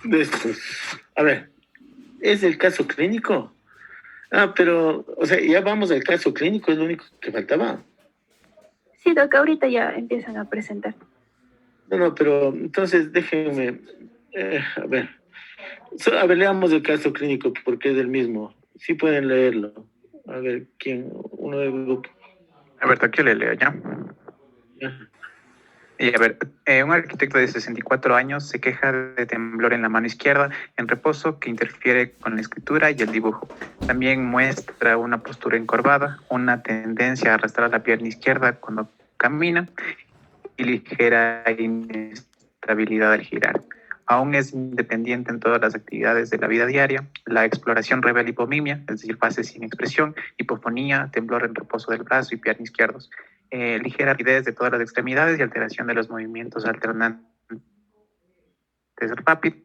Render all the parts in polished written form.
Después, a ver, ¿es el caso clínico? Ah, pero, o sea, ya vamos al caso clínico, es lo único que faltaba. Sí, Doc, ahorita ya empiezan a presentar. No, no, pero entonces déjenme, a ver, a ver, leamos el caso clínico porque es el mismo. Sí pueden leerlo. A ver, ¿quién? Uno del grupo. Alberto, aquí le leo ya. Ya. Y a ver, un arquitecto de 64 años se queja de temblor en la mano izquierda en reposo que interfiere con la escritura y el dibujo. También muestra una postura encorvada, una tendencia a arrastrar la pierna izquierda cuando camina y ligera inestabilidad al girar. Aún es independiente en todas las actividades de la vida diaria. La exploración revela hipomimia, es decir, fase sin expresión, hipofonía, temblor en reposo del brazo y pierna izquierdos, ligera rigidez de todas las extremidades y alteración de los movimientos alternantes rápidos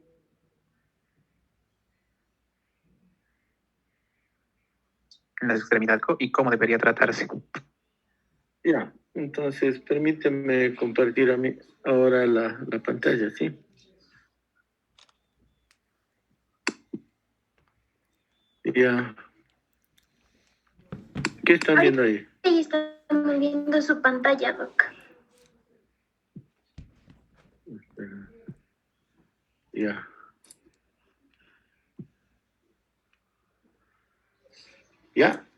en las extremidades y cómo debería tratarse. Ya, entonces permíteme compartir a mí ahora la pantalla, ¿sí? Ya. ¿Qué están viendo ahí? Ahí estamos viendo su pantalla, Doc. Ya. ¿Ya?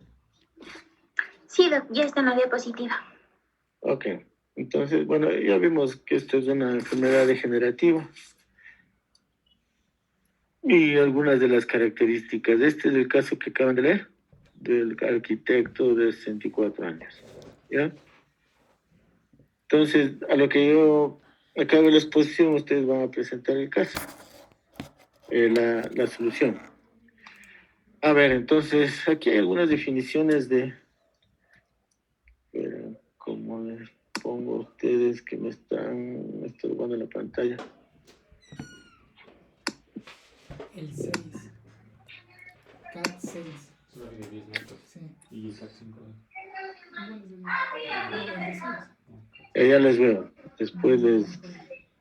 Sí, Doc, ya está en la diapositiva. Ok. Entonces, bueno, ya vimos que esto es una enfermedad degenerativa. Y algunas de las características. Este es el caso que acaban de leer, del arquitecto de 64 años. ¿Ya? Entonces, a lo que yo acabe la exposición, ustedes van a presentar el caso, la solución. A ver, entonces, aquí hay algunas definiciones de... ¿Cómo les pongo a ustedes que me están estorbando en la pantalla? El 6. CAT 6. Solo de 10 metros. Sí. Y CAT 5. Igual es el 6. Ya les veo. Después les...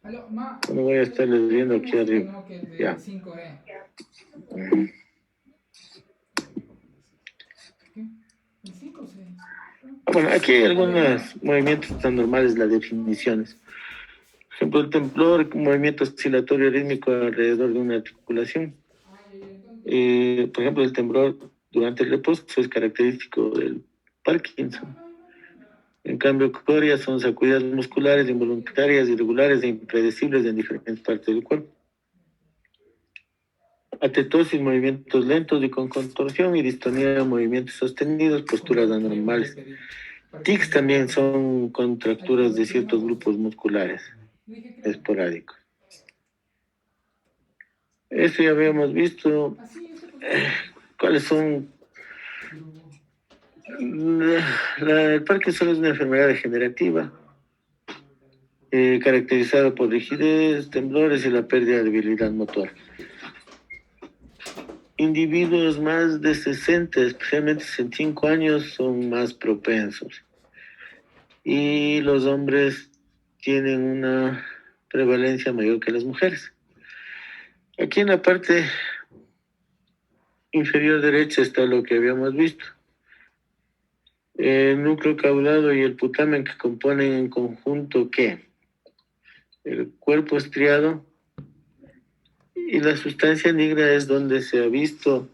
Aló, ma. No voy a estarles viendo aquí arriba. No, que el de Ya. 5E. ¿Qué? ¿El 5 o 6? Bueno, aquí hay algunos movimientos tan normales, las definiciones. Por ejemplo, el temblor, un movimiento oscilatorio rítmico alrededor de una articulación. Por ejemplo, el temblor durante el reposo es característico del Parkinson. En cambio, corias son sacudidas musculares involuntarias, irregulares e impredecibles en diferentes partes del cuerpo. Atetosis, movimientos lentos y con contorsión, y distonía, movimientos sostenidos, posturas anormales. Tics también son contracturas de ciertos grupos musculares esporádicos. Esto ya habíamos visto. ¿Cuáles son? El Parkinson es una enfermedad degenerativa caracterizada por rigidez, temblores y la pérdida de habilidad motora. Individuos más de 60, especialmente 65 años, son más propensos. Y los hombres tienen una prevalencia mayor que las mujeres. Aquí en la parte inferior derecha está lo que habíamos visto. El núcleo caudado y el putamen que componen en conjunto, ¿qué? El cuerpo estriado, y la sustancia negra es donde se ha visto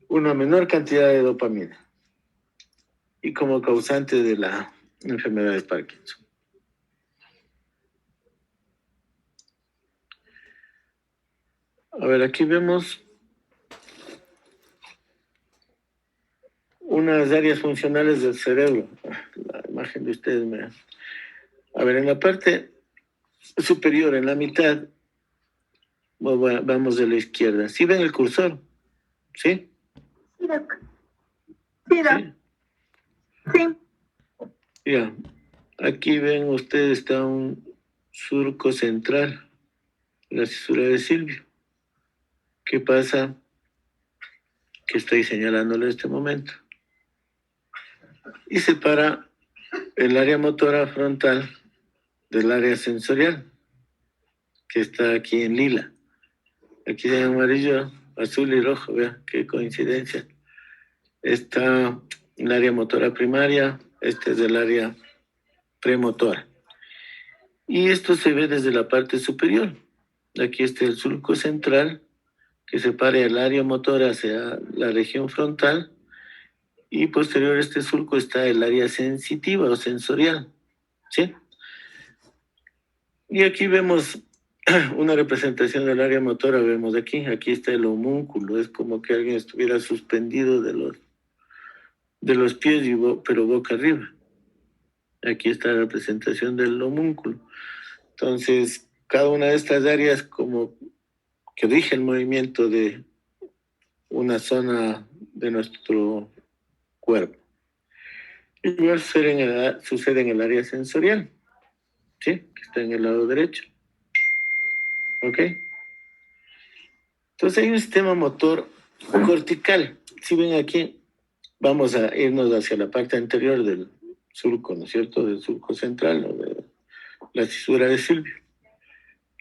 una menor cantidad de dopamina y como causante de la enfermedad de Parkinson. A ver, aquí vemos unas áreas funcionales del cerebro. La imagen de ustedes me... A ver, en la parte superior, en la mitad, vamos de la izquierda. ¿Sí ven el cursor? ¿Sí? Sí, Doc. Sí, Doc. Sí. Ya. Aquí ven ustedes, está un surco central, la cisura de Silvio. ¿Qué pasa? Que estoy señalándolo en este momento. Y separa el área motora frontal del área sensorial, que está aquí en lila. Aquí en amarillo, azul y rojo, vea, qué coincidencia. Está el área motora primaria, este es el área premotora. Y esto se ve desde la parte superior. Aquí está el surco central, que separa el área motora hacia la región frontal, y posterior a este surco está el área sensitiva o sensorial, ¿sí? Y aquí vemos una representación del área motora, vemos aquí está el homúnculo, es como que alguien estuviera suspendido de los pies, pero boca arriba. Aquí está la representación del homúnculo. Entonces, cada una de estas áreas como que rige el movimiento de una zona de nuestro cuerpo. Igual sucede en el área sensorial, ¿sí? Que está en el lado derecho. ¿Ok? Entonces hay un sistema motor cortical. Si ven aquí, vamos a irnos hacia la parte anterior del surco, ¿no es cierto? Del surco central, o de la cisura de Silvio.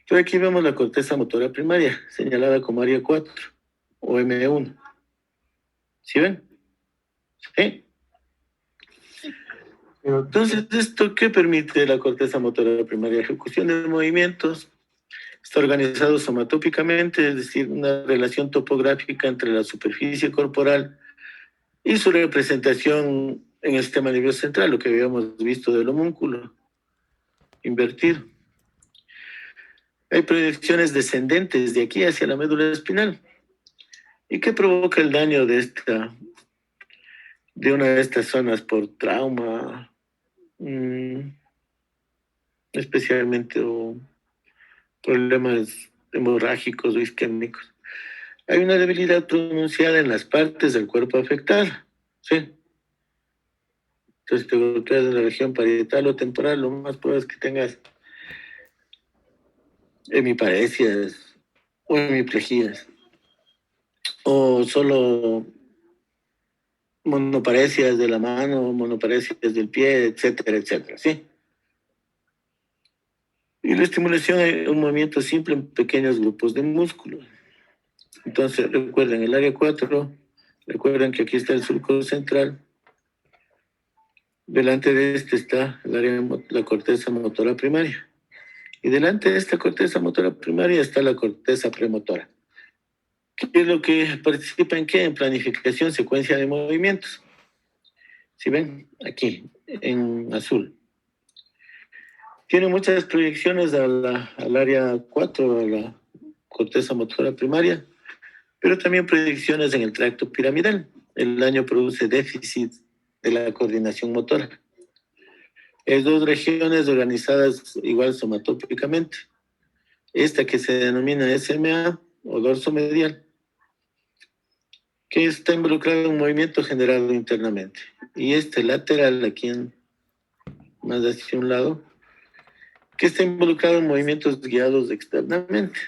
Entonces aquí vemos la corteza motora primaria, señalada como área 4 o M1. ¿Sí ven? ¿Sí? Entonces, ¿esto qué permite la corteza motora primaria? Ejecución de movimientos. Está organizado somatópicamente, es decir, una relación topográfica entre la superficie corporal y su representación en el sistema nervioso central, lo que habíamos visto del homúnculo invertido. Hay proyecciones descendentes de aquí hacia la médula espinal. ¿Y qué provoca el daño de una de estas zonas por trauma, especialmente, o problemas hemorrágicos o isquémicos? Hay una debilidad pronunciada en las partes del cuerpo afectada, ¿sí? Entonces te golpeas en la región parietal o temporal, lo más probable es que tengas hemiparesias o hemiplejías, o solo monoparesias de la mano, monoparesias del pie, etcétera, etcétera, ¿sí? Y la estimulación es un movimiento simple en pequeños grupos de músculos. Entonces, recuerden, el área 4, recuerden que aquí está el surco central. Delante de este está la corteza motora primaria. Y delante de esta corteza motora primaria está la corteza premotora. ¿Qué es lo que participa en qué? En planificación, secuencia de movimientos. ¿Sí ven? Aquí, en azul. Tiene muchas proyecciones al área 4, a la corteza motora primaria, pero también proyecciones en el tracto piramidal. El daño produce déficit de la coordinación motora. Es dos regiones organizadas igual somatópicamente. Esta que se denomina SMA o dorso medial, que está involucrado en un movimiento generado internamente. Y este lateral, aquí más hacia un lado, que está involucrado en movimientos guiados externamente.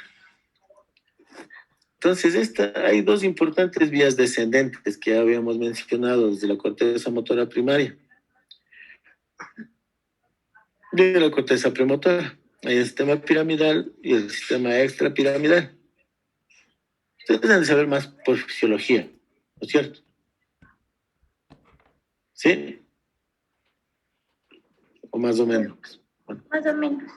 Entonces, hay dos importantes vías descendentes que ya habíamos mencionado desde la corteza motora primaria. De la corteza premotora. Hay el sistema piramidal y el sistema extrapiramidal. Ustedes deben saber más por fisiología, ¿no es cierto? ¿Sí? O más o menos. Bueno. Más o menos.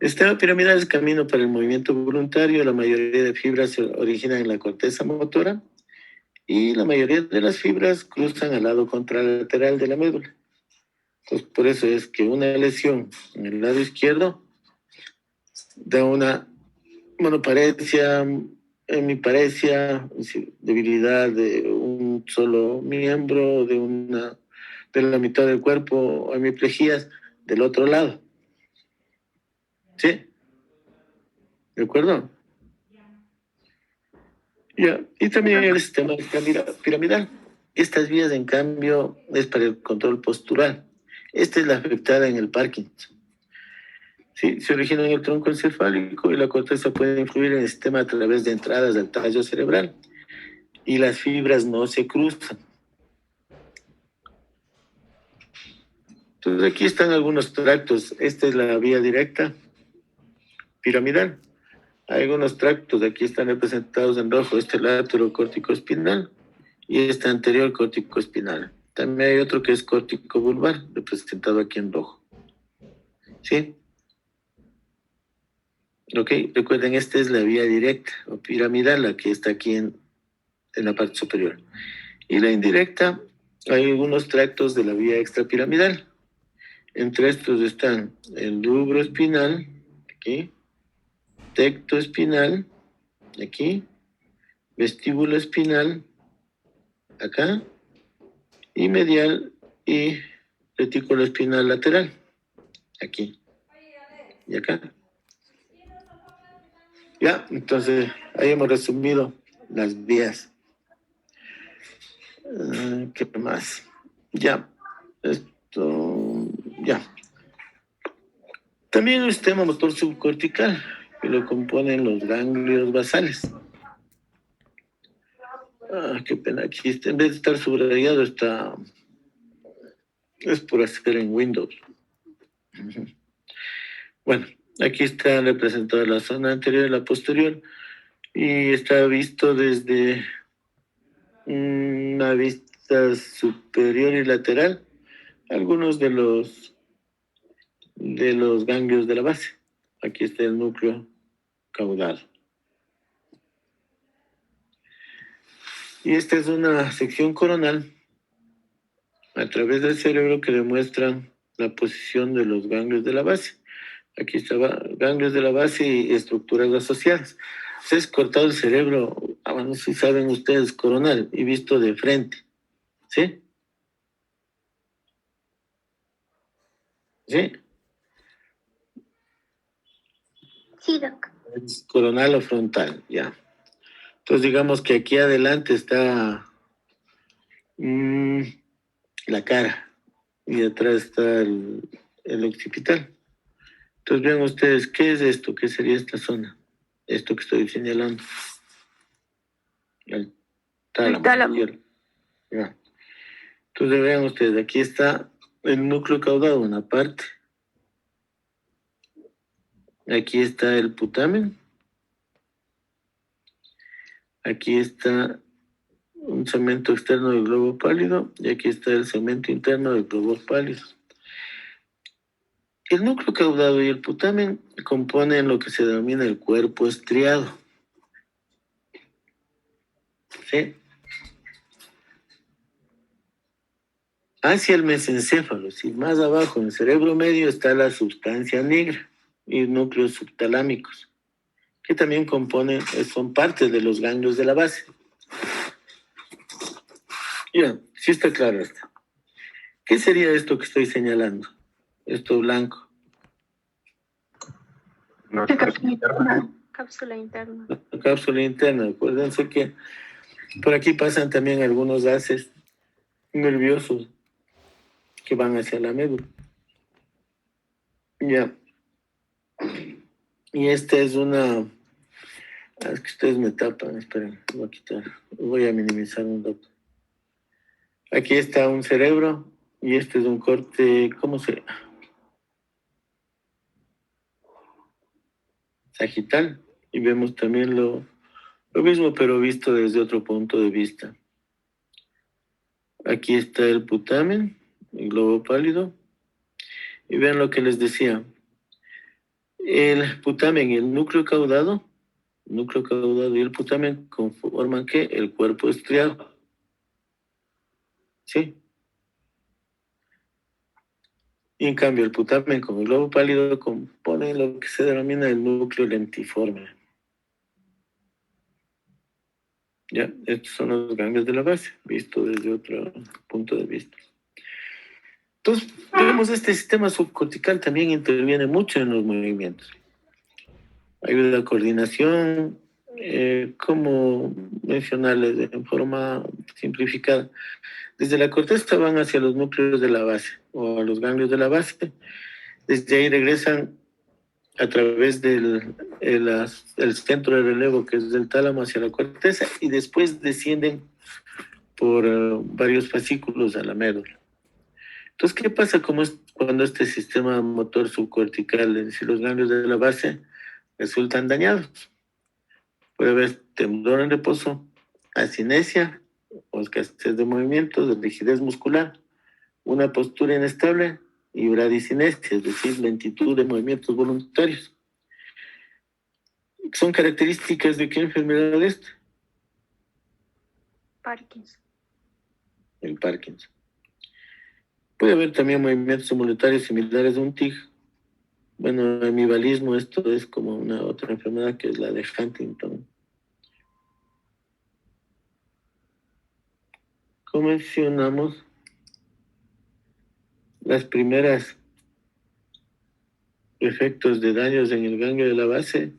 El sistema piramidal es el camino para el movimiento voluntario. La mayoría de fibras se originan en la corteza motora y la mayoría de las fibras cruzan al lado contralateral de la médula. Entonces, por eso es que una lesión en el lado izquierdo da una monoparesia, hemiparesia, es decir, debilidad de un solo miembro, de la mitad del cuerpo, o hemiplejías del otro lado. ¿Sí? ¿De acuerdo? Ya. Y también el sistema piramidal. Estas vías, en cambio, es para el control postural. Esta es la afectada en el Parkinson. Sí, se origina en el tronco encefálico y la corteza puede influir en el sistema a través de entradas del tallo cerebral. Y las fibras no se cruzan. Entonces aquí están algunos tractos. Esta es la vía directa piramidal. algunos tractos aquí están representados en rojo, este lateral córtico espinal y este anterior córtico espinal. También hay otro que es córtico vulvar, representado aquí en rojo. ¿Sí? Ok, recuerden, esta es la vía directa o piramidal, la que está aquí en la parte superior. Y la indirecta, hay algunos tractos de la vía extrapiramidal. Entre estos están el rubro espinal, aquí, tecto espinal, aquí, vestíbulo espinal, acá, y medial y retículo espinal lateral, aquí y acá. Ya, entonces ahí hemos resumido las vías. ¿Qué más? Ya, esto, ya. También el sistema motor subcortical, que lo componen los ganglios basales. Qué pena, aquí en vez de estar subrayado está, es por hacer en Windows. Bueno, aquí está representada la zona anterior y la posterior y está visto desde una vista superior y lateral algunos de los ganglios de la base. Aquí está el núcleo caudal. Y esta es una sección coronal a través del cerebro que demuestra la posición de los ganglios de la base. Aquí estaba ganglios de la base y estructuras asociadas. Se es cortado el cerebro, no sé si saben ustedes, coronal y visto de frente. ¿Sí? ¿Sí? Sí, Doc. Es coronal o frontal, ya. Entonces digamos que aquí adelante está la cara y atrás está el occipital. Entonces vean ustedes, ¿qué es esto? ¿Qué sería esta zona? Esto que estoy señalando. El tálamo. Ya. Entonces vean ustedes, aquí está el núcleo caudal, una parte. Aquí está el putamen. Aquí está un segmento externo del globo pálido y aquí está el segmento interno del globo pálido. El núcleo caudado y el putamen componen lo que se denomina el cuerpo estriado. ¿Sí? Hacia el mesencéfalo, sí, más abajo en el cerebro medio está la sustancia negra y núcleos subtalámicos, que también componen, son partes de los ganglios de la base. Ya, sí está claro esto. ¿Qué sería esto que estoy señalando? Esto blanco. Cápsula interna. La cápsula interna. Acuérdense que por aquí pasan también algunos haces nerviosos que van hacia la médula. Ya. Y esta es una... Es que ustedes me tapan, esperen, voy a quitar, voy a minimizar un dato. Aquí está un cerebro y este es un corte, ¿cómo se...? Sagital. Y vemos también lo mismo, pero visto desde otro punto de vista. Aquí está el putamen, el globo pálido. Y vean lo que les decía. El putamen y el núcleo caudado y el putamen conforman ¿qué? El cuerpo estriado. ¿Sí? Y en cambio el putamen con el globo pálido compone lo que se denomina el núcleo lentiforme. Ya, estos son los ganglios de la base, visto desde otro punto de vista. Entonces, vemos este sistema subcortical también interviene mucho en los movimientos. Ayuda a la coordinación, como mencionarles en forma simplificada. Desde la corteza van hacia los núcleos de la base o a los ganglios de la base. Desde ahí regresan a través del el centro de relevo, que es del tálamo, hacia la corteza, y después descienden por varios fascículos a la médula. Entonces, ¿qué pasa cuando este sistema motor subcortical, es decir, los ganglios de la base, resultan dañados? Puede haber temblor en reposo, asinesia o escasez de movimientos, rigidez muscular, una postura inestable y bradicinesia, es decir, lentitud de movimientos voluntarios. ¿Son características de qué enfermedad es? Parkinson. El Parkinson. Puede haber también movimientos involuntarios similares a un TIG. Bueno, hemibalismo, esto es como una otra enfermedad que es la de Huntington. Como mencionamos, las primeras efectos de daños en el ganglio de la base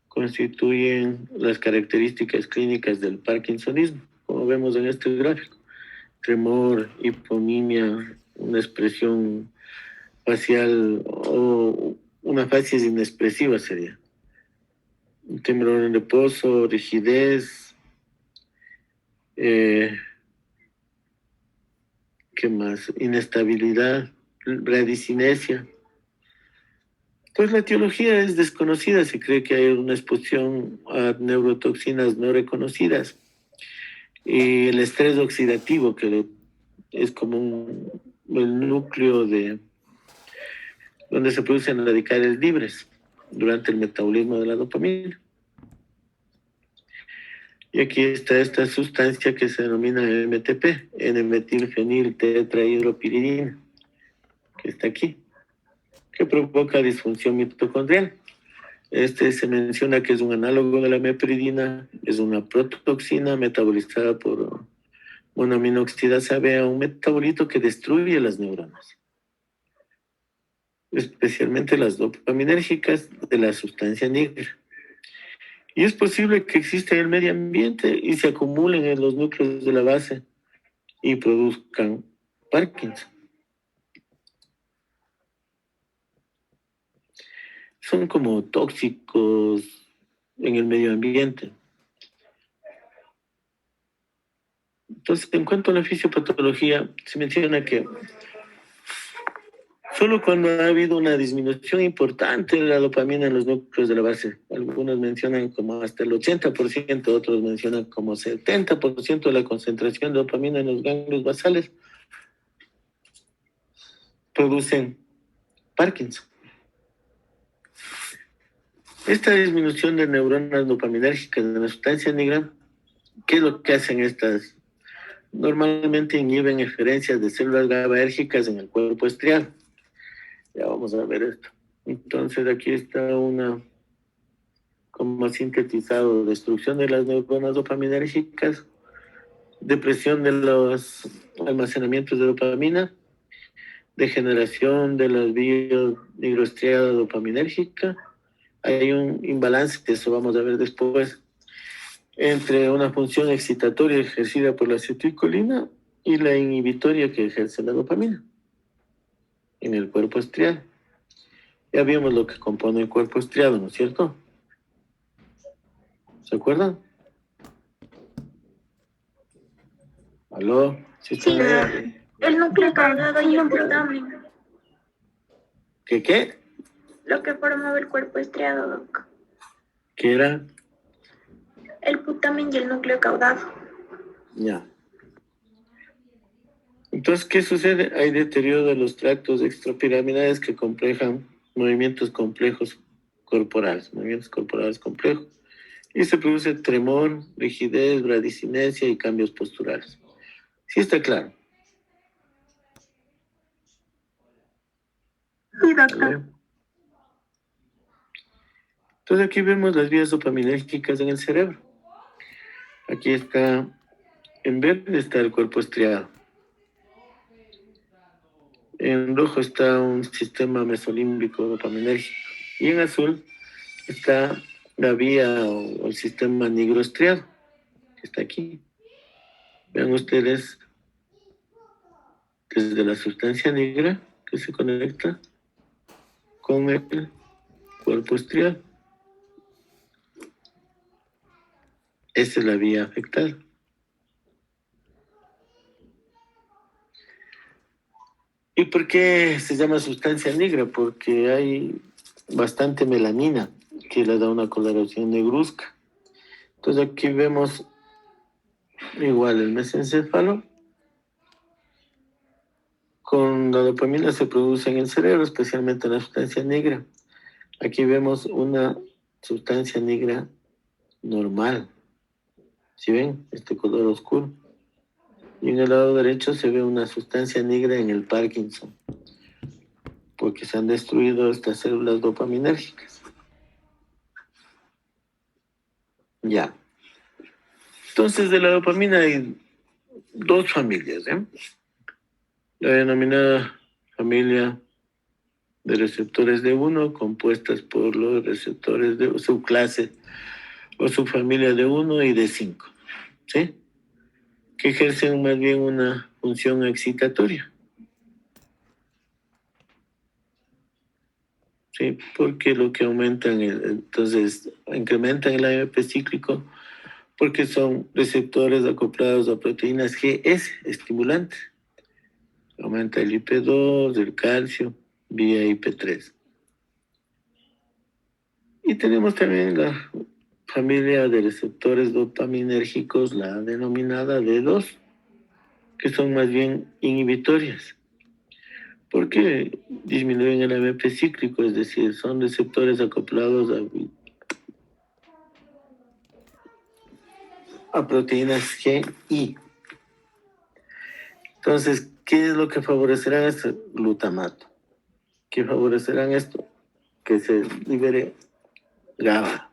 constituyen las características clínicas del parkinsonismo, como vemos en este gráfico. Tremor, hiponimia, una expresión facial o una facies inexpresiva sería. Temblor en reposo, rigidez, ¿qué más? Inestabilidad, bradicinesia. Pues la etiología es desconocida, se cree que hay una exposición a neurotoxinas no reconocidas. Y el estrés oxidativo, que es como el núcleo de donde se producen radicales libres durante el metabolismo de la dopamina. Y aquí está esta sustancia que se denomina MTP, N-metilfeniltetrahidropiridina, que está aquí, que provoca disfunción mitocondrial. Este se menciona que es un análogo de la meperidina, es una protoxina metabolizada por monoaminoxidasa B, un metabolito que destruye las neuronas, especialmente las dopaminérgicas de la sustancia negra. Y es posible que exista en el medio ambiente y se acumulen en los núcleos de la base y produzcan Parkinson. Son como tóxicos en el medio ambiente. Entonces, en cuanto a la fisiopatología, se menciona que solo cuando ha habido una disminución importante de la dopamina en los núcleos de la base, algunos mencionan como hasta el 80%, otros mencionan como 70% de la concentración de dopamina en los ganglios basales, producen Parkinson. Esta disminución de neuronas dopaminérgicas de la sustancia negra, ¿qué es lo que hacen estas? Normalmente inhiben eferencias de células GABAérgicas en el cuerpo estriado. Ya vamos a ver esto. Entonces aquí está una, como sintetizado, destrucción de las neuronas dopaminérgicas, depresión de los almacenamientos de dopamina, degeneración de las vías nigrostriadas dopaminérgicas. Hay un imbalance, que eso vamos a ver después, entre una función excitatoria ejercida por la acetilcolina y la inhibitoria que ejerce la dopamina en el cuerpo estriado. Ya vimos lo que compone el cuerpo estriado, ¿no es cierto? ¿Se acuerdan? ¿Aló? ¿Sí Sí, están ahí? el núcleo caudado y el putamen, ¿Qué? lo que formaba el cuerpo estriado, doc. ¿Qué era? El putamen y el núcleo caudado. Ya. Entonces, ¿qué sucede? Hay deterioro de los tractos extrapiramidales que complejan movimientos complejos corporales, complejos. Y se produce tremor, rigidez, bradicinesia y cambios posturales. Sí está claro. Sí, doctor. Entonces aquí vemos las vías dopaminérgicas en el cerebro. Aquí está, en verde está el cuerpo estriado. En rojo está un sistema mesolímbico dopaminérgico. Y en azul está la vía o el sistema nigrostriado, que está aquí. Vean ustedes, desde la sustancia negra que se conecta con el cuerpo estriado. Esta es la vía afectada. ¿Y por qué se llama sustancia negra? Porque hay bastante melanina que le da una coloración negruzca. Entonces aquí vemos igual el mesencéfalo. Con la dopamina se produce en el cerebro, especialmente la sustancia negra. Aquí vemos una sustancia negra normal. ¿Sí ven? Este color oscuro. Y en el lado derecho se ve una sustancia negra en el Parkinson, porque se han destruido estas células dopaminérgicas. Ya. Entonces, de la dopamina hay dos familias, ¿eh? La denominada familia de receptores de 1, compuestas por los receptores de subclase o subfamilia de 1 y de 5, ¿sí? Que ejercen más bien una función excitatoria, ¿sí? Porque lo que aumentan, entonces, incrementan el AMP cíclico porque son receptores acoplados a proteínas GS, estimulantes. Aumenta el IP2, el calcio, vía IP3. Y tenemos también la familia de receptores dopaminérgicos, la denominada D2, que son más bien inhibitorias, porque disminuyen el AMP cíclico, es decir, son receptores acoplados a proteínas GI. Entonces, ¿qué es lo que favorecerá esto? Glutamato. ¿Qué favorecerán esto? Que se libere GABA.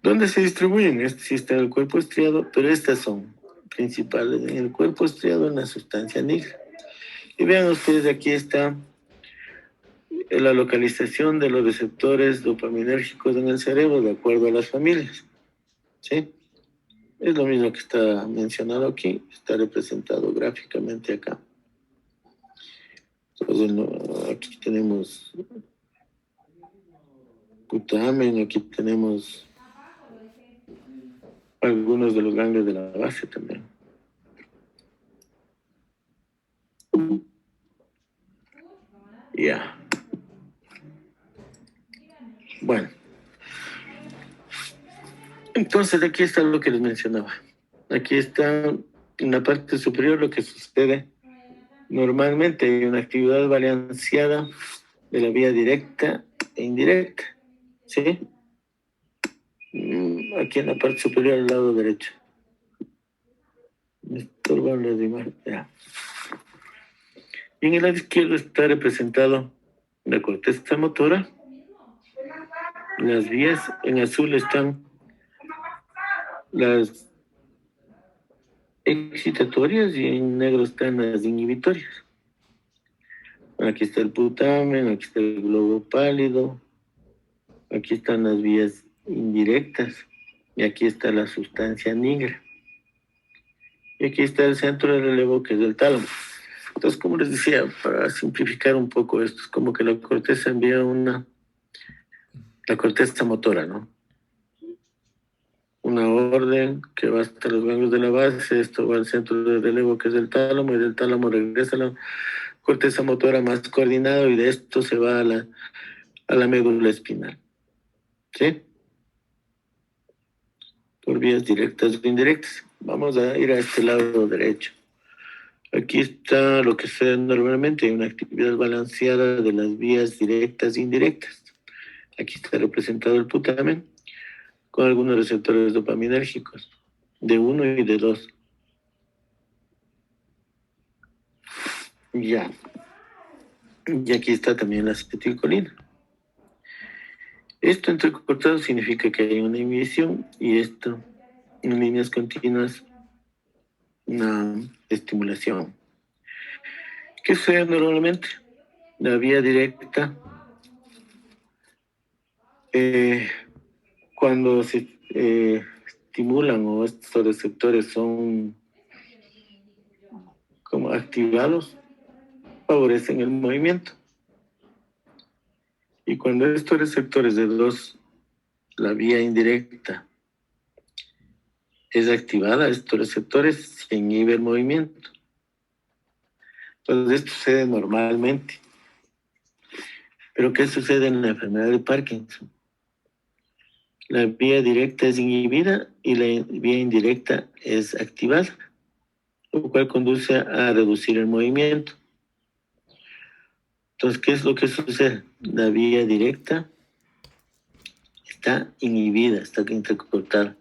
¿Dónde se distribuyen? Este sí está en el cuerpo estriado, pero estas son principales en el cuerpo estriado, en la sustancia negra. Y vean ustedes, aquí está la localización de los receptores dopaminérgicos en el cerebro de acuerdo a las familias. ¿Sí? Es lo mismo que está mencionado aquí, está representado gráficamente acá. Entonces, aquí tenemos putamen, aquí tenemos algunos de los ganglios de la base también. Ya. Bueno. Entonces, aquí está lo que les mencionaba. Aquí está en la parte superior lo que sucede. Normalmente hay una actividad balanceada de la vía directa e indirecta. ¿Sí? Aquí en la parte superior al lado derecho. Me estorban las imágenes. Ya. Y en el lado izquierdo está representado la corteza motora. Las vías en azul están las excitatorias y en negro están las inhibitorias. Aquí está el putamen, aquí está el globo pálido, aquí están las vías indirectas y aquí está la sustancia negra. Y aquí está el centro de relevo, que es el tálamo. Entonces, como les decía, para simplificar un poco esto, es como que la corteza envía la corteza motora, ¿no? Una orden que va hasta los ganglios de la base, esto va al centro de relevo, que es el tálamo, y del tálamo regresa a la corteza motora más coordinado, y de esto se va a la médula espinal. ¿Sí? Por vías directas o indirectas. Vamos a ir a este lado derecho. Aquí está lo que se da normalmente, una actividad balanceada de las vías directas e indirectas. Aquí está representado el putamen con algunos receptores dopaminérgicos de 1 y de 2. Ya. Y aquí está también la acetilcolina. Esto entrecortado significa que hay una inhibición, y esto en líneas continuas una estimulación. ¿Qué sucede normalmente? La vía directa, cuando se estimulan o estos receptores son como activados, favorecen el movimiento. Y cuando estos receptores de 2, la vía indirecta, es activada, estos receptores se inhibe el movimiento. Entonces, esto sucede normalmente. Pero ¿qué sucede en la enfermedad de Parkinson? La vía directa es inhibida y la vía indirecta es activada, lo cual conduce a reducir el movimiento. Entonces, ¿qué es lo que sucede? La vía directa está inhibida, está intercortada.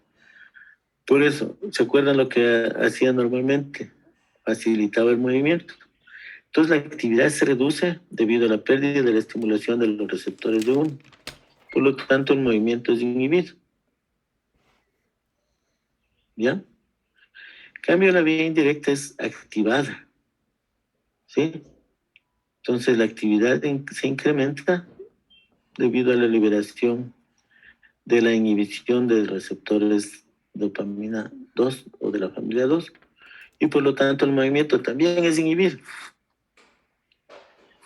Por eso, ¿se acuerdan lo que hacía normalmente? Facilitaba el movimiento. Entonces, la actividad se reduce debido a la pérdida de la estimulación de los receptores de uno. Por lo tanto, el movimiento es inhibido. ¿Ya? En cambio, la vía indirecta es activada. ¿Sí? Entonces, la actividad se incrementa debido a la liberación de la inhibición de receptores dopamina 2 o de la familia 2, y por lo tanto el movimiento también es inhibido.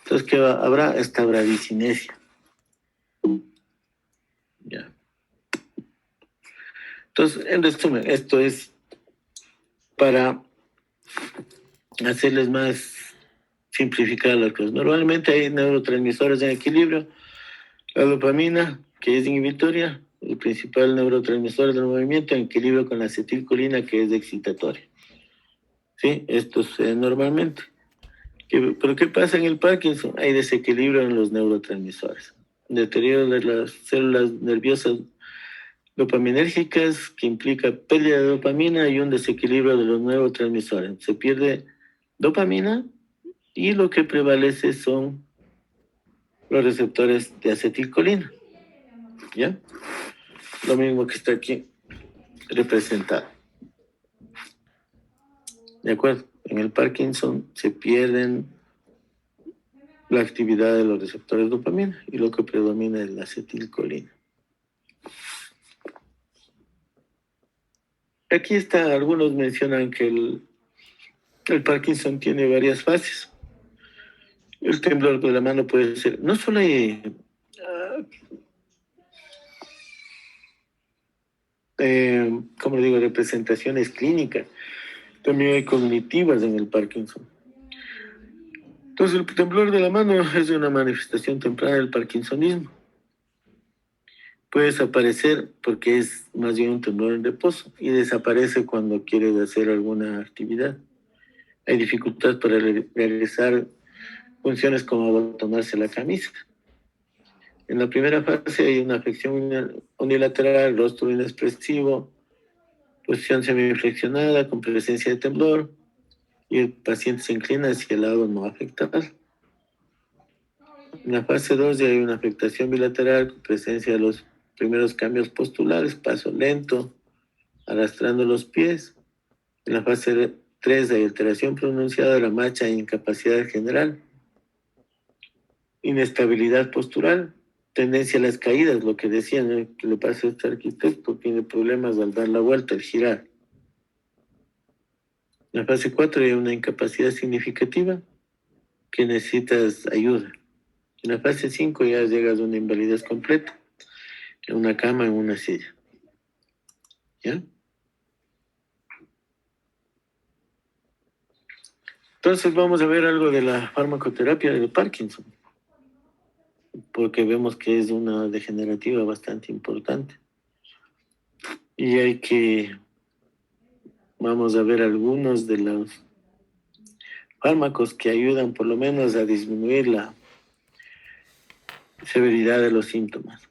Entonces, ¿qué habrá? Esta bradicinesia. Ya. Entonces, en resumen, esto es para hacerles más simplificar las cosas. Normalmente hay neurotransmisores en equilibrio. La dopamina, que es inhibitoria, el principal neurotransmisor del movimiento, en equilibrio con la acetilcolina, que es excitatoria. ¿Sí? Esto es normalmente. ¿Pero qué pasa en el Parkinson? Hay desequilibrio en los neurotransmisores. Deterioro de las células nerviosas dopaminérgicas, que implica pérdida de dopamina y un desequilibrio de los neurotransmisores. Se pierde dopamina y lo que prevalece son los receptores de acetilcolina. ¿Ya? Lo mismo que está aquí representado. ¿De acuerdo? En el Parkinson se pierden la actividad de los receptores de dopamina y lo que predomina es la acetilcolina. Aquí está, algunos mencionan que el Parkinson tiene varias fases. El temblor de la mano puede ser, no solo hay como le digo, representaciones clínicas, también hay cognitivas en el Parkinson. Entonces, el temblor de la mano es una manifestación temprana del parkinsonismo. Puede desaparecer porque es más bien un temblor en reposo y desaparece cuando quieres hacer alguna actividad. Hay dificultad para realizar funciones como abotonarse la camisa. En la primera fase hay una afección unilateral, rostro inexpresivo, posición semiflexionada con presencia de temblor, y el paciente se inclina hacia el lado no afectado. En la fase 2 ya hay una afectación bilateral con presencia de los primeros cambios postulares, paso lento, arrastrando los pies. En la fase 3 hay alteración pronunciada de la marcha e incapacidad general, inestabilidad postural, tendencia a las caídas, lo que decían, que le pasa a este arquitecto, tiene problemas al dar la vuelta, al girar. En la fase 4 hay una incapacidad significativa que necesitas ayuda. En la fase 5 ya llegas a una invalidez completa, en una cama, en una silla. ¿Ya? Entonces vamos a ver algo de la farmacoterapia del Parkinson, porque vemos que es una degenerativa bastante importante. Y vamos a ver algunos de los fármacos que ayudan por lo menos a disminuir la severidad de los síntomas.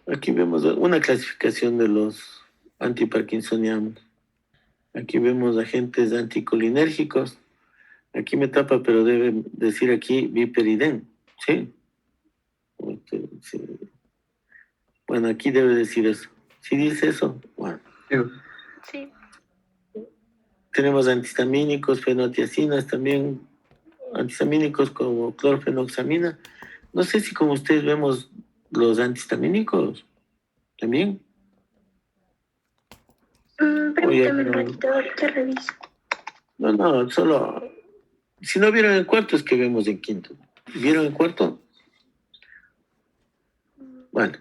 Aquí vemos una clasificación de los antiparkinsonianos. Aquí vemos agentes anticolinérgicos. Aquí me tapa, pero debe decir aquí viperidén. ¿Sí? Sí. Bueno, aquí debe decir eso. ¿Sí dice eso? Bueno. Sí. Tenemos antihistamínicos, fenotiacinas también, antihistamínicos como clorfenoxamina. No sé si como ustedes vemos los antihistamínicos también. Permítame un ratito, ahorita reviso. No, solo... Si no vieron en cuarto es que vemos en quinto. ¿Vieron en cuarto? Bueno,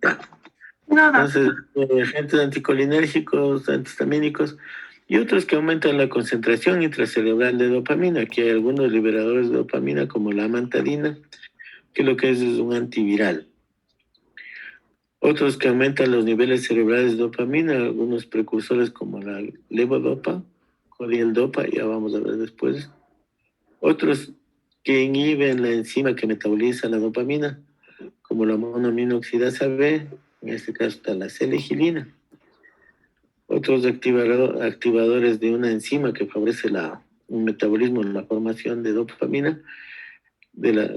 ya. Entonces, agentes anticolinérgicos, antihistamínicos y otros que aumentan la concentración intracerebral de dopamina. Aquí hay algunos liberadores de dopamina como la amantadina que lo que es un antiviral. Otros que aumentan los niveles cerebrales de dopamina, algunos precursores como la levodopa, codieldopa, ya vamos a ver después. Otros que inhiben la enzima que metaboliza la dopamina, como la monoaminoxidasa B, en este caso está la selegilina. Otros activadores de una enzima que favorece un metabolismo, la formación de dopamina, de la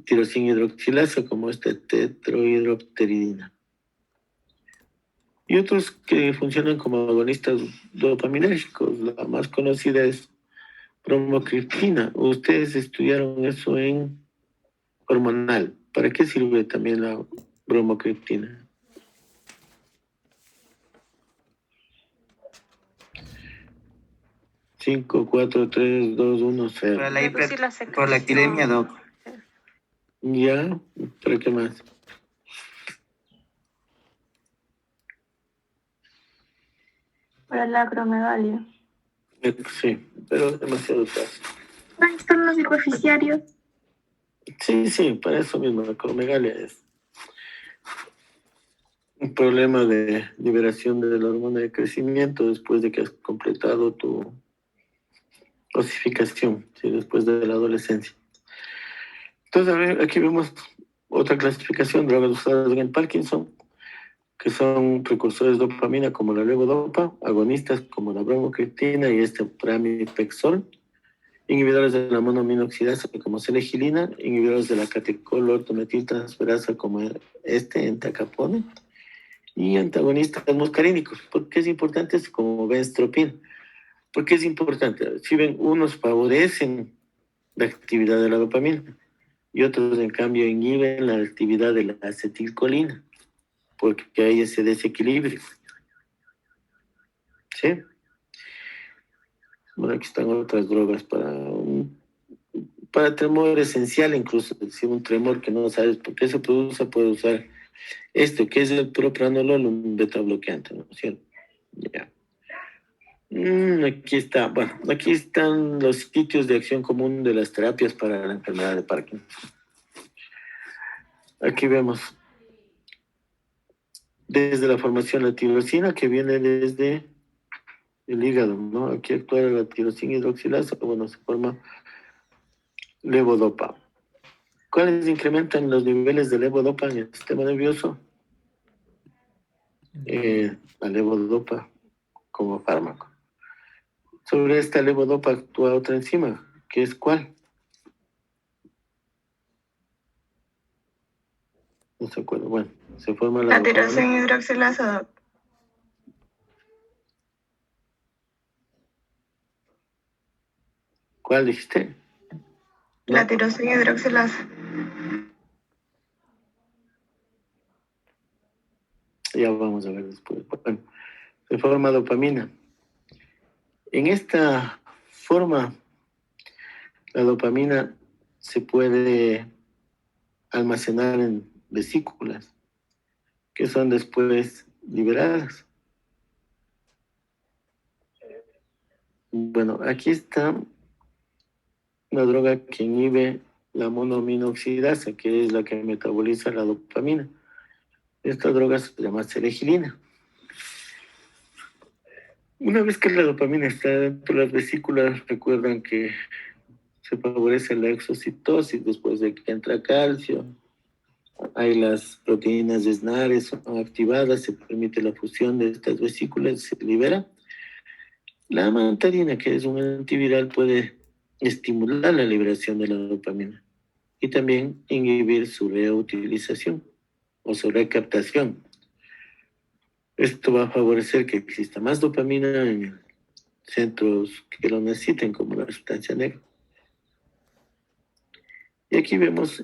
tirosina hidroxilasa, como esta tetrohidropteridina. Y otros que funcionan como agonistas dopaminérgicos. La más conocida es bromocriptina. Ustedes estudiaron eso en hormonal. ¿Para qué sirve también la bromocriptina? Cinco, cuatro, tres, dos, uno, cero. Para la Reducir la secreción. por la epidemia, doc. ¿Ya? ¿Para qué más? Para la acromegalia. Sí, pero es demasiado fácil. Trastornos hipoficiarios. Sí, para eso mismo, la acromegalia es un problema de liberación de la hormona de crecimiento después de que has completado tu osificación, ¿sí? Después de la adolescencia. Entonces, a ver, aquí vemos otra clasificación, drogas usadas en el Parkinson, que son precursores de dopamina como la levodopa, agonistas como la bromocriptina y este pramipexol, inhibidores de la monoaminoxidasa como selegilina, inhibidores de la catecolortometiltransferasa como entacapone, y antagonistas muscarínicos. ¿Por qué es importante? Es como benztropina. ¿Por qué es importante? Si ven, unos favorecen la actividad de la dopamina y otros, en cambio, inhiben la actividad de la acetilcolina, porque hay ese desequilibrio. ¿Sí? Bueno, aquí están otras drogas para tremor esencial, incluso, es decir, un tremor que no sabes por qué se produce, puede usar esto, que es el propranolol, un beta bloqueante, ¿no es cierto? Ya. Aquí está, bueno, aquí están los sitios de acción común de las terapias para la enfermedad de Parkinson. Aquí vemos desde la formación de la tirosina, que viene desde el hígado, ¿no? Aquí actúa la tirosina hidroxilasa, bueno, se forma levodopa. ¿Cuáles incrementan los niveles de levodopa en el sistema nervioso? La levodopa como fármaco. Sobre esta levodopa actúa otra enzima, que es ¿cuál? No se acuerda. Bueno, se forma la tirosina hidroxilasa. ¿Cuál dijiste? La tirosina hidroxilasa. Ya vamos a ver después. Bueno, se forma dopamina. En esta forma, la dopamina se puede almacenar en vesículas, que son después liberadas. Bueno, aquí está una droga que inhibe la monoaminoxidasa, que es la que metaboliza la dopamina. Esta droga se llama selegilina. Una vez que la dopamina está dentro de las vesículas, recuerdan que se favorece la exocitosis después de que entra calcio. Hay las proteínas de SNARes son activadas, se permite la fusión de estas vesículas, se libera. La amantadina, que es un antiviral, puede estimular la liberación de la dopamina y también inhibir su reutilización o su recaptación. Esto va a favorecer que exista más dopamina en centros que lo necesiten, como la sustancia negra. Y aquí vemos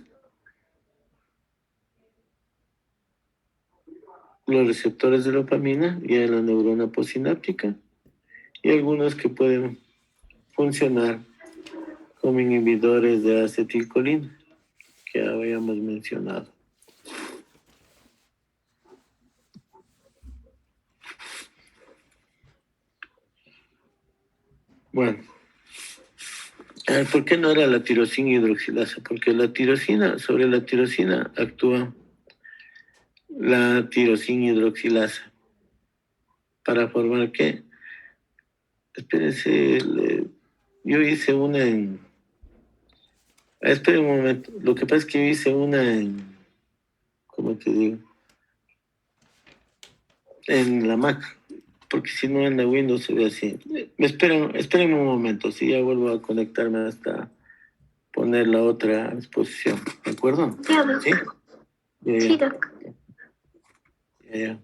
los receptores de dopamina y en la neurona postsináptica y algunos que pueden funcionar como inhibidores de acetilcolina, que habíamos mencionado. Bueno, A ver, ¿por qué no era la tirosina hidroxilasa? Porque sobre la tirosina actúa la tirosina hidroxilasa. ¿Para formar qué? Espérense, yo hice una en... Espera un momento. Lo que pasa es que yo hice una en... ¿Cómo te digo? En la Mac. Porque si no en la Windows se ve así. Esperen un momento. Si ya vuelvo a conectarme hasta poner la otra exposición. ¿De acuerdo? Ya, Doc. ¿Sí? Ya, Sí, ya, Doc. ya, ya.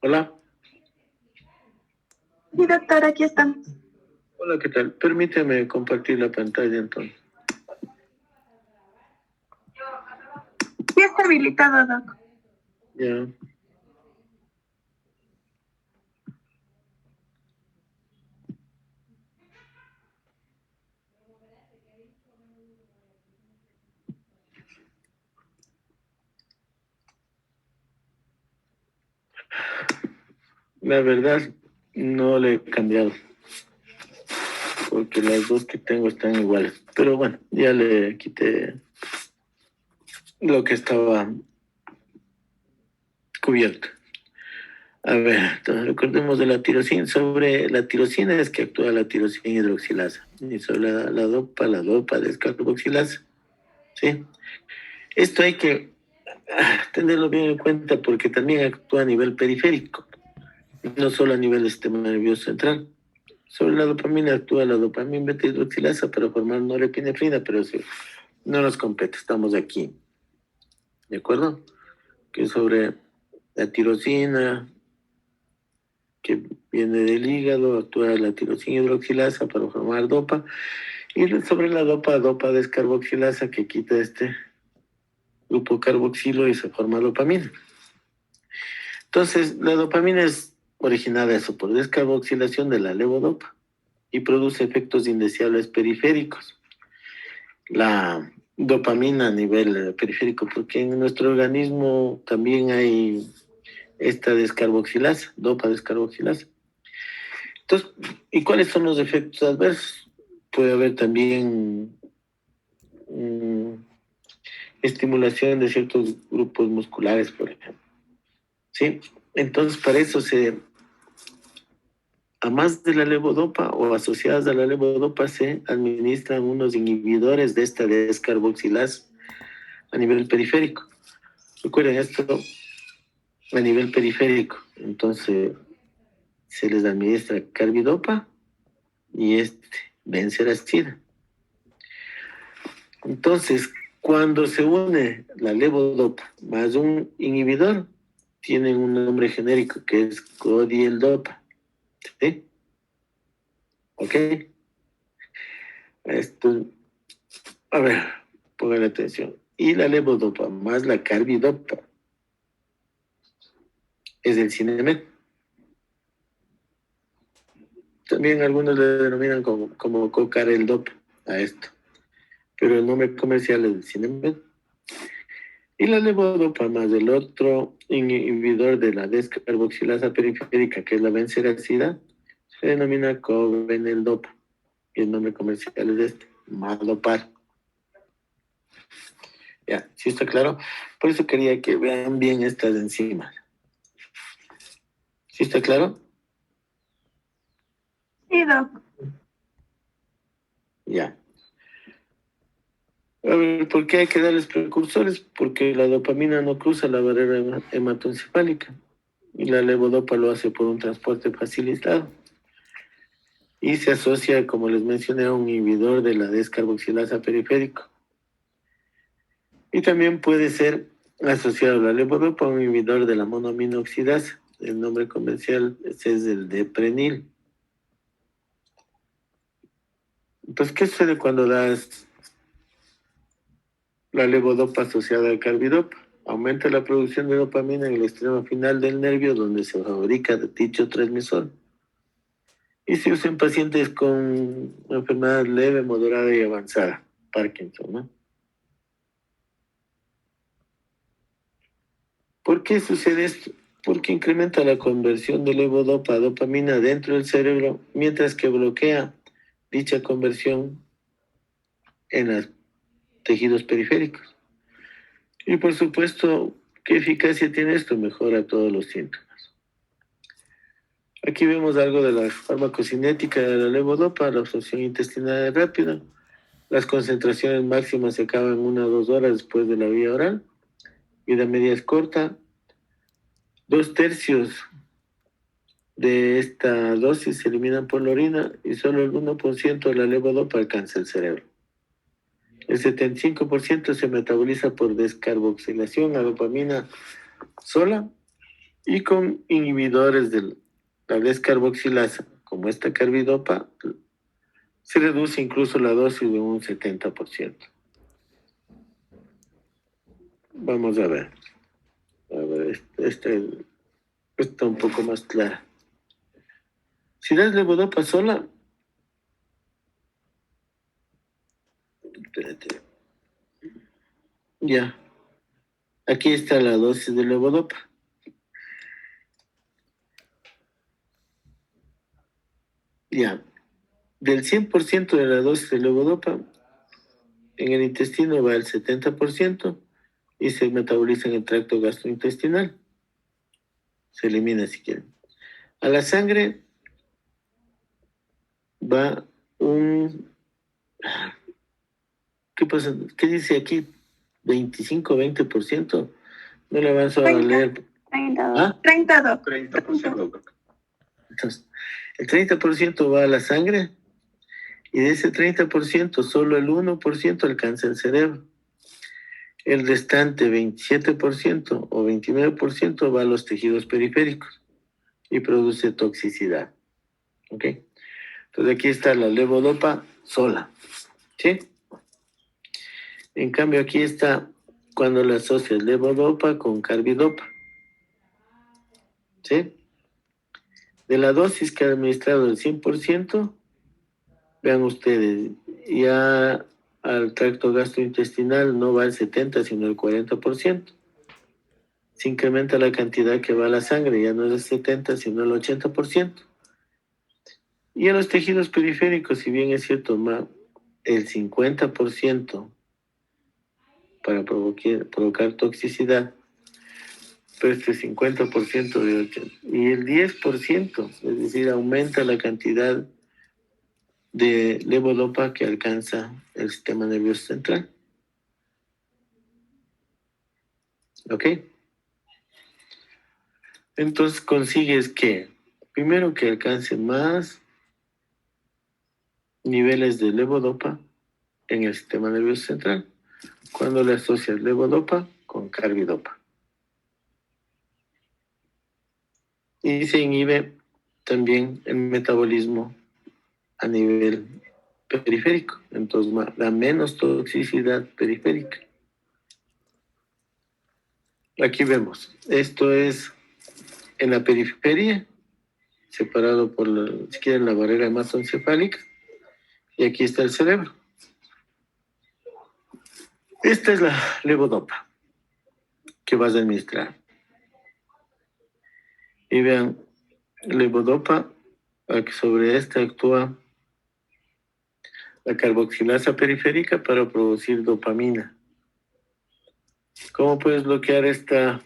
Hola. Sí, doctor, aquí estamos. Hola, ¿qué tal? Permíteme compartir la pantalla entonces. Sí está habilitado, doc. Ya. La verdad, no le he cambiado, porque las dos que tengo están iguales. Pero bueno, ya le quité lo que estaba cubierto. A ver, entonces recordemos de la tirosina. Sobre la tirosina es que actúa la tirosina hidroxilasa. Y sobre la dopa descarboxilasa. ¿Sí? Esto hay que tenerlo bien en cuenta porque también actúa a nivel periférico, no solo a nivel del sistema nervioso central. Sobre la dopamina actúa la dopamina beta hidroxilasa para formar norepinefrina, pero sí, no nos compete, estamos aquí. ¿De acuerdo? Que sobre la tirosina, que viene del hígado, actúa la tirosina hidroxilasa para formar dopa, y sobre la dopa descarboxilasa que quita este grupo carboxilo y se forma dopamina. Entonces, la dopamina es originada eso por descarboxilación de la levodopa y produce efectos indeseables periféricos. La dopamina a nivel periférico, porque en nuestro organismo también hay esta descarboxilasa, dopa descarboxilasa. Entonces, ¿y cuáles son los efectos adversos? Puede haber también estimulación de ciertos grupos musculares, por ejemplo. ¿Sí? Entonces, para eso a más de la levodopa o asociadas a la levodopa se administran unos inhibidores de esta descarboxilasa a nivel periférico. Recuerden esto a nivel periférico. Entonces, se les administra carbidopa y benseracida. Entonces, cuando se une la levodopa más un inhibidor, tienen un nombre genérico que es codieldopa. ¿Sí? ¿Ok? Esto, a ver, pongan atención. Y la levodopa más la carbidopa es el Cinemet. También algunos le denominan como cocareldopa a esto, pero el nombre comercial es el Cinemet. Y la levodopa más el otro inhibidor de la descarboxilasa periférica, que es la benseracida, se denomina cobeneldopa. Y el nombre comercial es Madopar. Ya, ¿sí está claro? Por eso quería que vean bien estas enzimas. ¿Sí está claro? Sí, doc. Ya. A ver, ¿por qué hay que darles precursores? Porque la dopamina no cruza la barrera hematoencefálica y la levodopa lo hace por un transporte facilitado. Y se asocia, como les mencioné, a un inhibidor de la descarboxilasa periférico. Y también puede ser asociado a la levodopa a un inhibidor de la monoaminoxidasa. El nombre comercial es el Deprenil. Entonces, ¿qué sucede cuando das la levodopa asociada al carbidopa? Aumenta la producción de dopamina en el extremo final del nervio donde se fabrica dicho transmisor. Y se usa en pacientes con enfermedad leve, moderada y avanzada, Parkinson, ¿no? ¿Por qué sucede esto? Porque incrementa la conversión de levodopa a dopamina dentro del cerebro, mientras que bloquea dicha conversión en los tejidos periféricos. Y por supuesto, ¿qué eficacia tiene esto? Mejora todos los síntomas. Aquí vemos algo de la farmacocinética de la levodopa, la absorción intestinal es rápida, las concentraciones máximas se acaban en 1 o 2 horas después de la vía oral, vida media es corta, 2/3 de esta dosis se eliminan por la orina y solo el 1% de la levodopa alcanza el cerebro. El 75% se metaboliza por descarboxilación a dopamina sola Y con inhibidores de la descarboxilasa, como esta carbidopa, se reduce incluso la dosis de un 70%. Vamos a ver. A ver, está un poco más clara. Si das levodopa sola, espérate, ya, aquí está la dosis de levodopa. Ya, del 100% de la dosis de levodopa, en el intestino va el 70% y se metaboliza en el tracto gastrointestinal. Se elimina si quieren. A la sangre va un... ¿Qué pasa? ¿Qué dice aquí? 25-20%. No le avanzo a 30, leer. 32. ¿Ah? 32. 30%. Entonces, el 30% va a la sangre y de ese 30% solo el 1% alcanza el cerebro. El restante 27% o 29% va a los tejidos periféricos y produce toxicidad. ¿Ok? Entonces aquí está la levodopa sola. ¿Sí? En cambio aquí está cuando le asocias levodopa con carbidopa. ¿Sí? De la dosis que ha administrado el 100%, vean ustedes, ya al tracto gastrointestinal no va el 70, sino el 40%. Se incrementa la cantidad que va a la sangre, ya no es el 70, sino el 80%. Y a los tejidos periféricos, si bien es cierto, el 50% para provocar toxicidad, pero este 50% de 80. Y el 10%, es decir, aumenta la cantidad de levodopa que alcanza el sistema nervioso central. ¿Ok? Entonces consigues que, primero que alcance más niveles de levodopa en el sistema nervioso central, cuando le asocias levodopa con carbidopa. Y se inhibe también el metabolismo a nivel periférico, entonces da menos toxicidad periférica. Aquí vemos, esto es en la periferia, separado por, si quieren, la barrera hematoencefálica, y aquí está el cerebro. Esta es la levodopa que vas a administrar. Y vean, levodopa, sobre esta actúa la carboxilasa periférica para producir dopamina. ¿Cómo puedes bloquear esta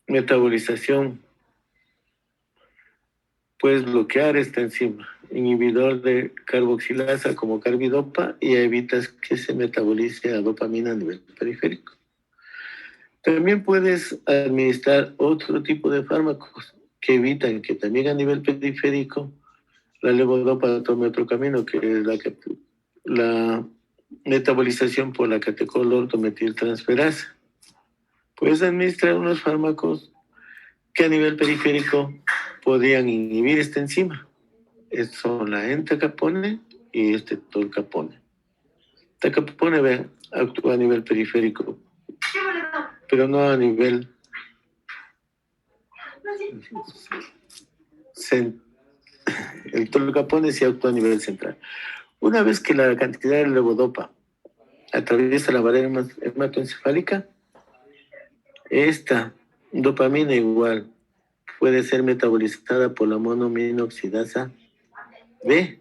metabolización? Puedes bloquear esta enzima, inhibidor de carboxilasa como carbidopa, y evitas que se metabolice a dopamina a nivel periférico. También puedes administrar otro tipo de fármacos que evitan que también a nivel periférico la levodopa tome otro camino, que es la metabolización por la catecolortometiltransferasa. Puedes administrar unos fármacos que a nivel periférico podrían inhibir esta enzima. Son la entacapone y este tolcapone. Tacapone, vean, actúa a nivel periférico, pero no a nivel el tolcapone sí actúa a nivel central. Una vez que la cantidad de levodopa atraviesa la barrera hematoencefálica, esta dopamina igual puede ser metabolizada por la monoaminoxidasa B.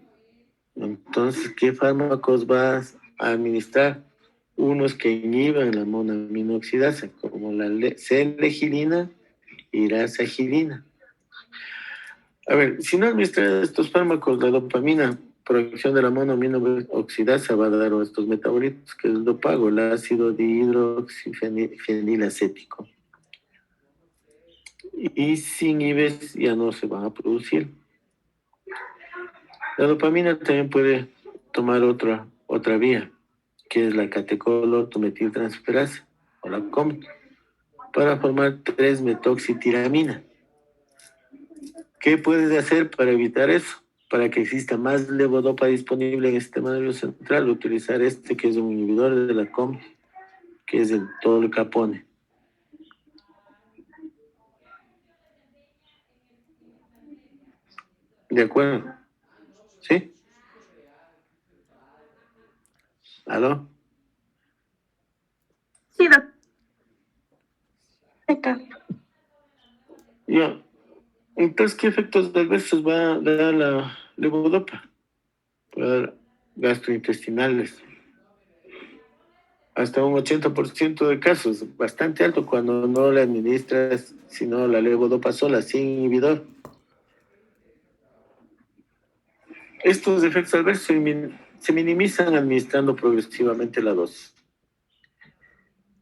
Entonces, ¿qué fármacos vas a administrar? Unos que inhiban la monoaminoxidasa, como la C-legilina y la irasagilina. A ver, si no administras estos fármacos, la dopamina, producción de la monoaminoxidasa, va a dar estos metabolitos, que es el dopago, el ácido dihidroxifenilacético. Y si inhibes, ya no se van a producir. La dopamina también puede tomar otra vía, que es la catecolortometiltransferasa, o la COMT. para formar 3-metoxitiramina. ¿Qué puedes hacer para evitar eso? Para que exista más levodopa disponible en el sistema nervioso central, utilizar este que es un inhibidor de la COMT, que es el tolcapone. ¿De acuerdo? ¿Sí? ¿Aló? Sí, doctor. Ya. Entonces, ¿qué efectos adversos va a dar la levodopa? Puede dar gastrointestinales. Hasta un 80% de casos, bastante alto cuando no la administras, sino la levodopa sola, sin inhibidor. Estos efectos adversos se minimizan administrando progresivamente la dosis.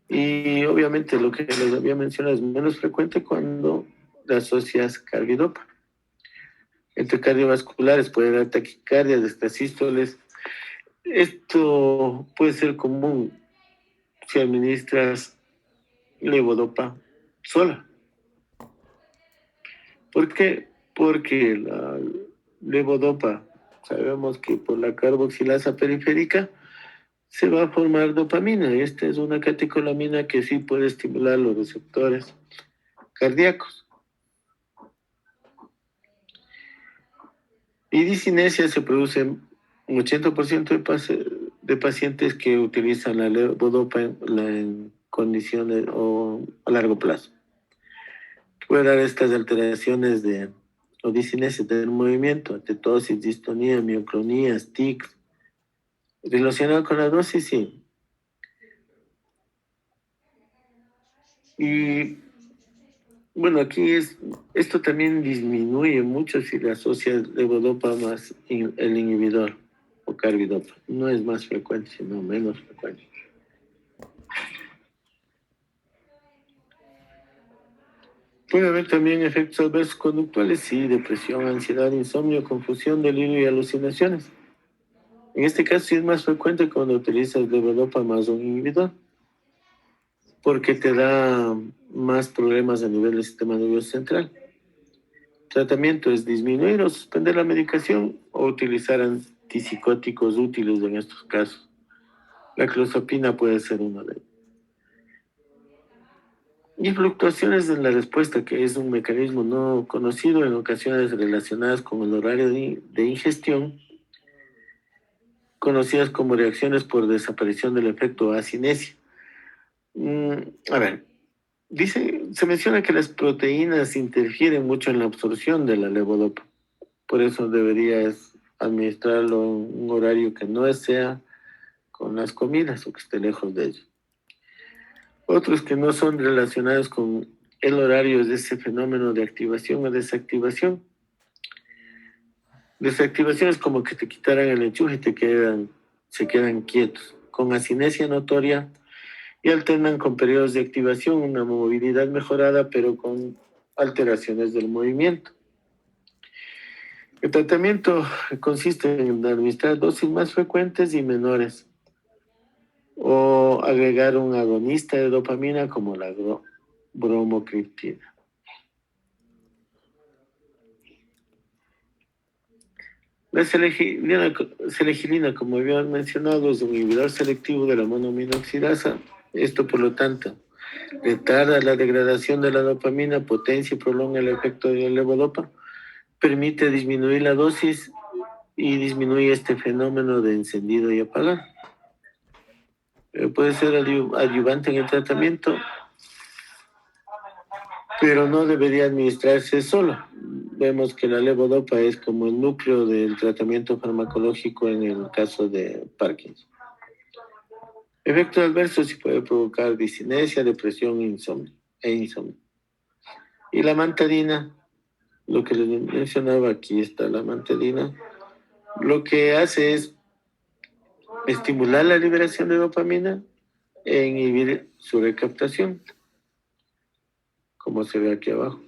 Y obviamente lo que les había mencionado es menos frecuente cuando la asocias carbidopa. Entre cardiovasculares puede dar taquicardia, destasístoles. Esto puede ser común si administras levodopa sola. ¿Por qué? Porque la levodopa, sabemos que por la carboxilasa periférica se va a formar dopamina. Esta es una catecolamina que sí puede estimular los receptores cardíacos. Y discinesia se produce en un 80% de pacientes que utilizan la levodopa en condiciones o a largo plazo. Puede dar estas alteraciones o discinesia del movimiento, atetosis, distonía, mioclonías, tics. Relacionado con la dosis, sí. Y bueno, esto también disminuye mucho si le asocias levodopa más el inhibidor o carbidopa. No es más frecuente, sino menos frecuente. Puede haber también efectos adversos conductuales, sí, depresión, ansiedad, insomnio, confusión, delirio y alucinaciones. En este caso sí es más frecuente cuando utilizas levodopa más un inhibidor, porque te da más problemas a nivel del sistema nervioso central. Tratamiento es disminuir o suspender la medicación o utilizar antipsicóticos útiles en estos casos. La clozapina puede ser uno de ellos. Y fluctuaciones en la respuesta, que es un mecanismo no conocido en ocasiones relacionadas con el horario de ingestión, conocidas como reacciones por desaparición del efecto acinesia. A ver, se menciona que las proteínas interfieren mucho en la absorción de la levodopa. Por eso deberías administrarlo en un horario que no sea con las comidas o que esté lejos de ello. Otros que no son relacionados con el horario es ese fenómeno de activación o desactivación. Desactivación es como que te quitaran el enchufe y se quedan quietos, con acinesia notoria, y alternan con periodos de activación, una movilidad mejorada, pero con alteraciones del movimiento. El tratamiento consiste en administrar dosis más frecuentes y menores, o agregar un agonista de dopamina como la bromocriptina. La selegilina, como había mencionado, es un inhibidor selectivo de la monoaminoxidasa. Esto, por lo tanto, retarda la degradación de la dopamina, potencia y prolonga el efecto de la levodopa, permite disminuir la dosis y disminuye este fenómeno de encendido y apagar. Puede ser adyuvante en el tratamiento, pero no debería administrarse solo. Vemos que la levodopa es como el núcleo del tratamiento farmacológico en el caso de Parkinson. Efectos adversos sí puede provocar discinesia, depresión insomnio. Y la mantadina, lo que les mencionaba, aquí está la mantadina, lo que hace es estimular la liberación de dopamina e inhibir su recaptación, como se ve aquí abajo.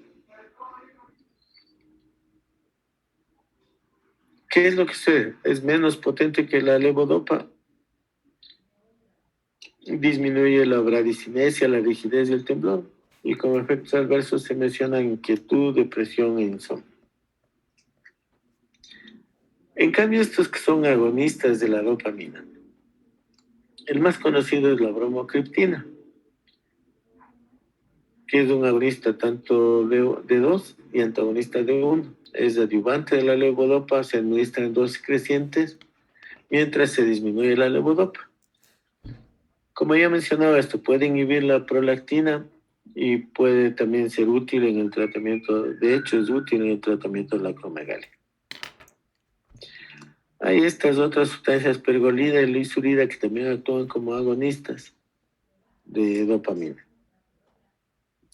¿Qué es lo que sucede? Es menos potente que la levodopa, disminuye la bradicinesia, la rigidez y el temblor. Y como efectos adversos se mencionan inquietud, depresión e insomnio. En cambio, estos que son agonistas de la dopamina, el más conocido es la bromocriptina, que es un agonista tanto de 2 y antagonista de 1. Es adyuvante de la levodopa, se administra en dosis crecientes mientras se disminuye la levodopa. Como ya mencionaba, esto puede inhibir la prolactina y puede también ser útil en el tratamiento, de hecho es útil en el tratamiento de la acromegalia. Hay estas otras sustancias, pergolida y lisurida, que también actúan como agonistas de dopamina.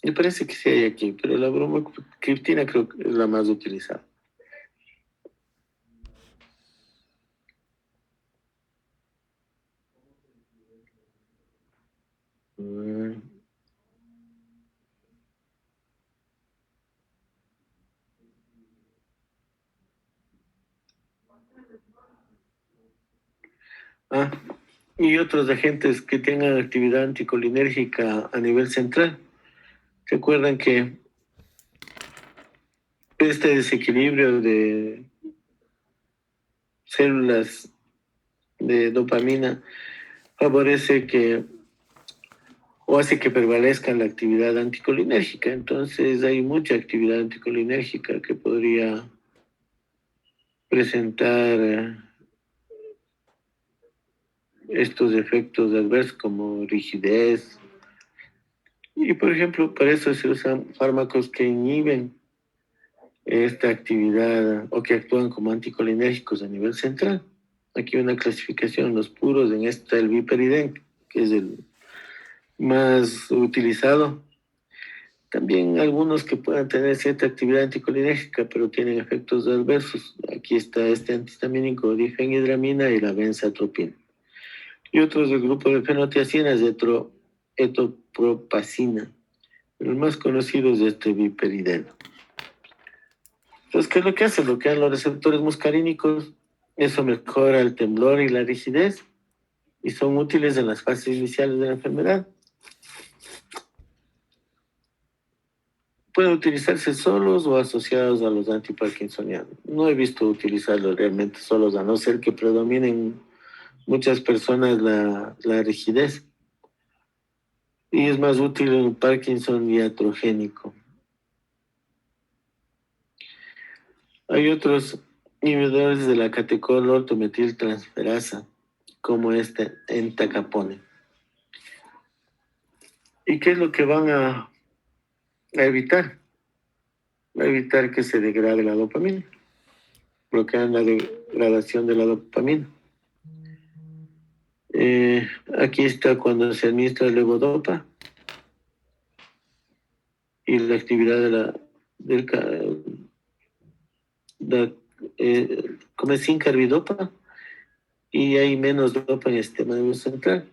Me parece que sí hay aquí, pero la bromocriptina creo que es la más utilizada. Mm. Ah, y otros agentes que tengan actividad anticolinérgica a nivel central. Recuerdan que este desequilibrio de células de dopamina favorece que o hace que prevalezca la actividad anticolinérgica. Entonces hay mucha actividad anticolinérgica que podría presentar estos efectos adversos como rigidez. Y por ejemplo, para eso se usan fármacos que inhiben esta actividad o que actúan como anticolinérgicos a nivel central. Aquí una clasificación, los puros, en esta el viperidén, que es el más utilizado. También algunos que puedan tener cierta actividad anticolinérgica, pero tienen efectos adversos. Aquí está este antihistamínico, difenhidramina y la benzatropina. Y otros del grupo de fenotiacinas, etopropacina. El más conocido es este viperideno. Entonces, ¿qué es lo que hace? Bloquean los receptores muscarínicos, eso mejora el temblor y la rigidez, y son útiles en las fases iniciales de la enfermedad. Pueden utilizarse solos o asociados a los antiparkinsonianos. No he visto utilizarlos realmente solos, a no ser que predominen muchas personas la rigidez. Y es más útil en Parkinson iatrogénico. Hay otros inhibidores de la catecol-ortometiltransferasa, como este entacapone. ¿Y qué es lo que van a evitar? Va a evitar que se degrade la dopamina. Bloquean la degradación de la dopamina. Aquí está cuando se administra levodopa y la actividad como es sin carbidopa y hay menos dopa en el sistema nervioso central.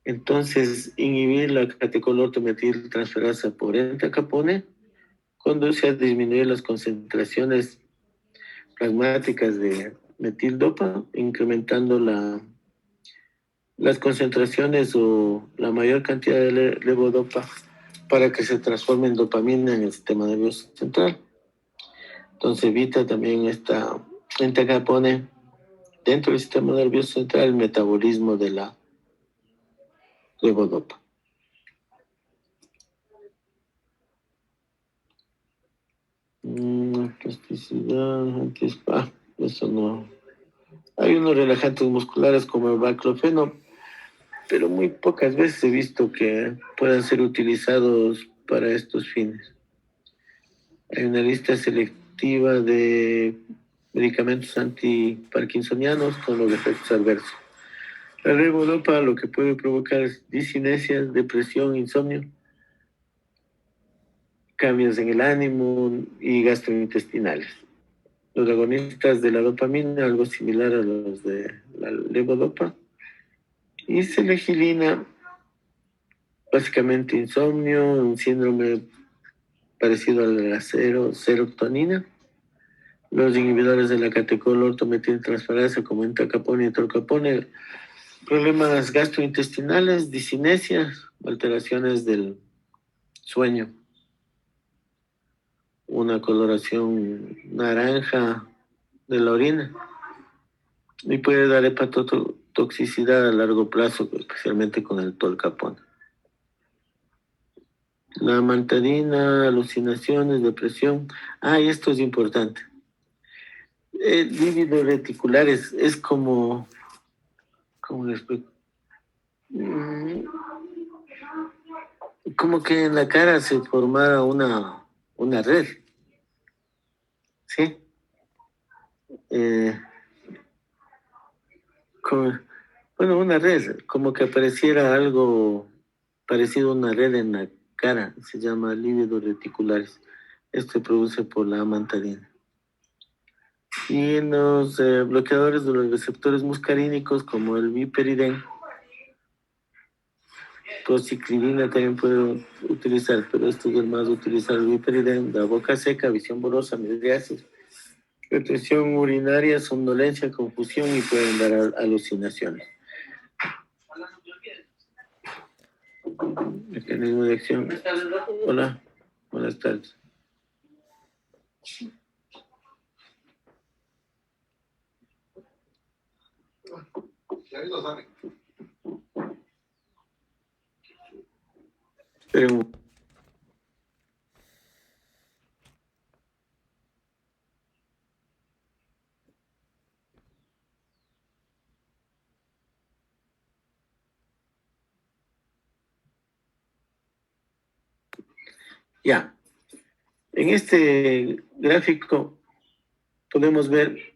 Entonces, inhibir la catecol-ortometiltransferasa por entacapone conduce a disminuir las concentraciones plasmáticas de metildopa, incrementando las concentraciones o la mayor cantidad de levodopa para que se transforme en dopamina en el sistema nervioso central. Entonces evita también esta entacapone dentro del sistema nervioso central el metabolismo de la levodopa. Plasticidad, eso no. Hay unos relajantes musculares como el baclofeno, pero muy pocas veces he visto que puedan ser utilizados para estos fines. Hay una lista selectiva de medicamentos antiparkinsonianos con los efectos adversos. La levodopa lo que puede provocar es discinesias, depresión, insomnio, cambios en el ánimo y gastrointestinales. Los agonistas de la dopamina, algo similar a los de la levodopa. Y selegilina, básicamente insomnio, un síndrome parecido a la serotonina. Los inhibidores de la catecol-ortometiltransferasa como entacapone y trocapone, problemas gastrointestinales, discinesias, alteraciones del sueño, una coloración naranja de la orina y puede dar hepatotoxicidad a largo plazo, especialmente con el tolcapón. La amantadina, alucinaciones, depresión. Y esto es importante. El lívido reticular es como, ¿cómo le explico? Como que en la cara se formara una red, ¿sí? Como- bueno, una red, como que apareciera algo parecido a una red en la cara, se llama lívidos reticulares. Esto se produce por la amantadina. Y en los bloqueadores de los receptores muscarínicos, como el viperidén, prociclidina también puede utilizar, pero esto es el más utilizado, el viperidén, da boca seca, visión borrosa, midriasis, retención urinaria, somnolencia, confusión y pueden dar alucinaciones. Mecanismo de acción. Hola, buenas tardes. Pero, ya, en este gráfico podemos ver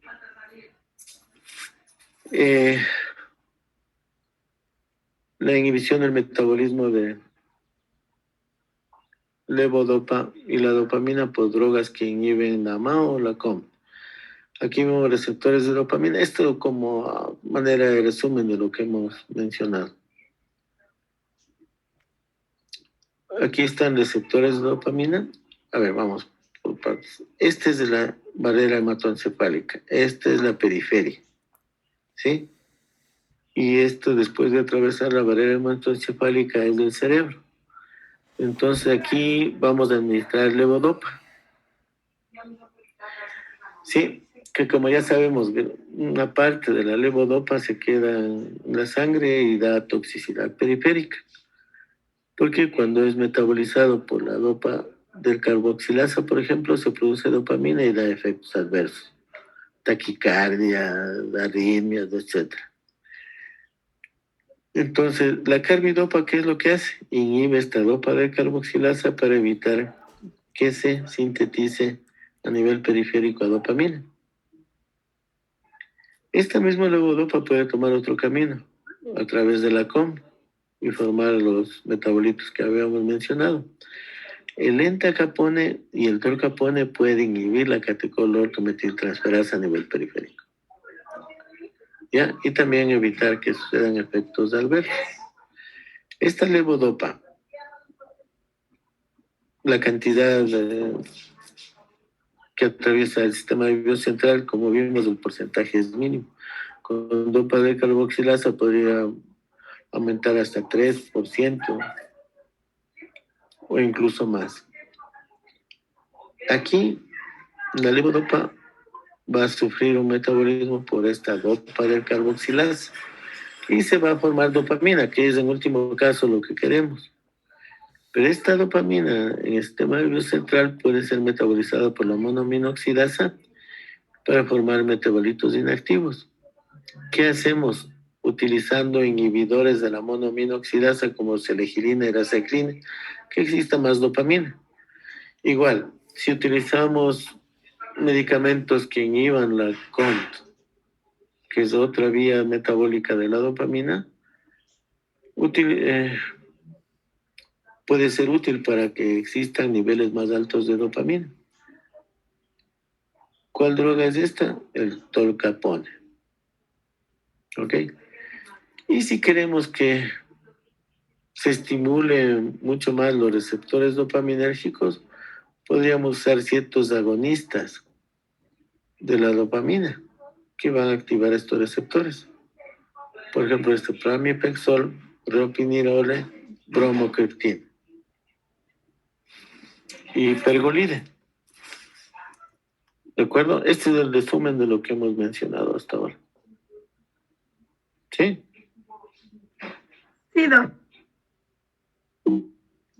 la inhibición del metabolismo de levodopa y la dopamina por drogas que inhiben la MAO o la COM. Aquí vemos receptores de dopamina. Esto como manera de resumen de lo que hemos mencionado. Aquí están receptores de dopamina. A ver, vamos por partes. Esta es de la barrera hematoencefálica. Esta es la periferia. ¿Sí? Y esto, después de atravesar la barrera hematoencefálica, es del cerebro. Entonces aquí vamos a administrar levodopa. Sí, que como ya sabemos, una parte de la levodopa se queda en la sangre y da toxicidad periférica. Porque cuando es metabolizado por la dopa del carboxilasa, por ejemplo, se produce dopamina y da efectos adversos. Taquicardia, arritmias, etc. Entonces, la carbidopa, ¿qué es lo que hace? Inhibe esta dopa de carboxilasa para evitar que se sintetice a nivel periférico a dopamina. Esta misma levodopa puede tomar otro camino a través de la COM y formar los metabolitos que habíamos mencionado. El entacapone y el torcapone pueden inhibir la catecolortometiltransferasa a nivel periférico. ¿Ya? Y también evitar que sucedan efectos adversos. Esta levodopa, la cantidad que atraviesa el sistema nervioso central, como vimos, el porcentaje es mínimo. Con dopa de carboxilasa podría aumentar hasta 3% o incluso más. Aquí, la levodopa va a sufrir un metabolismo por esta dopa del carboxilasa y se va a formar dopamina, que es en último caso lo que queremos. Pero esta dopamina en el sistema nervioso central puede ser metabolizada por la monoaminoxidasa para formar metabolitos inactivos. ¿Qué hacemos? Utilizando inhibidores de la monoaminoxidasa como selegilina y raceclina, que exista más dopamina. Igual, si utilizamos medicamentos que inhiban la COMT, que es otra vía metabólica de la dopamina, puede ser útil para que existan niveles más altos de dopamina. ¿Cuál droga es esta? El tolcapone. ¿Ok? Y si queremos que se estimulen mucho más los receptores dopaminérgicos, podríamos usar ciertos agonistas de la dopamina que van a activar estos receptores. Por ejemplo, pramipexol, ropinirole, bromocriptina. y pergolide. ¿De acuerdo? Este es el resumen de lo que hemos mencionado hasta ahora. ¿Sí? Sí, doc.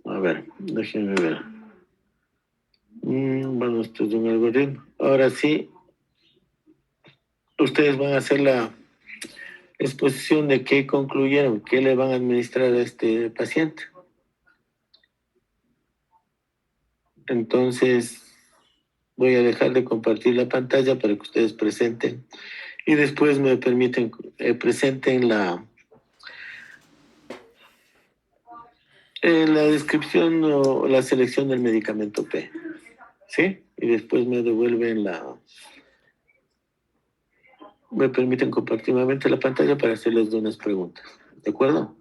A ver, déjenme ver. Bueno, esto es un algoritmo. Ahora sí, ustedes van a hacer la exposición de qué concluyeron, qué le van a administrar a este paciente. Entonces, voy a dejar de compartir la pantalla para que ustedes presenten y después me permiten presenten la descripción o la selección del medicamento P. ¿Sí? Y después me devuelven me permiten compartir nuevamente la pantalla para hacerles unas preguntas. ¿De acuerdo?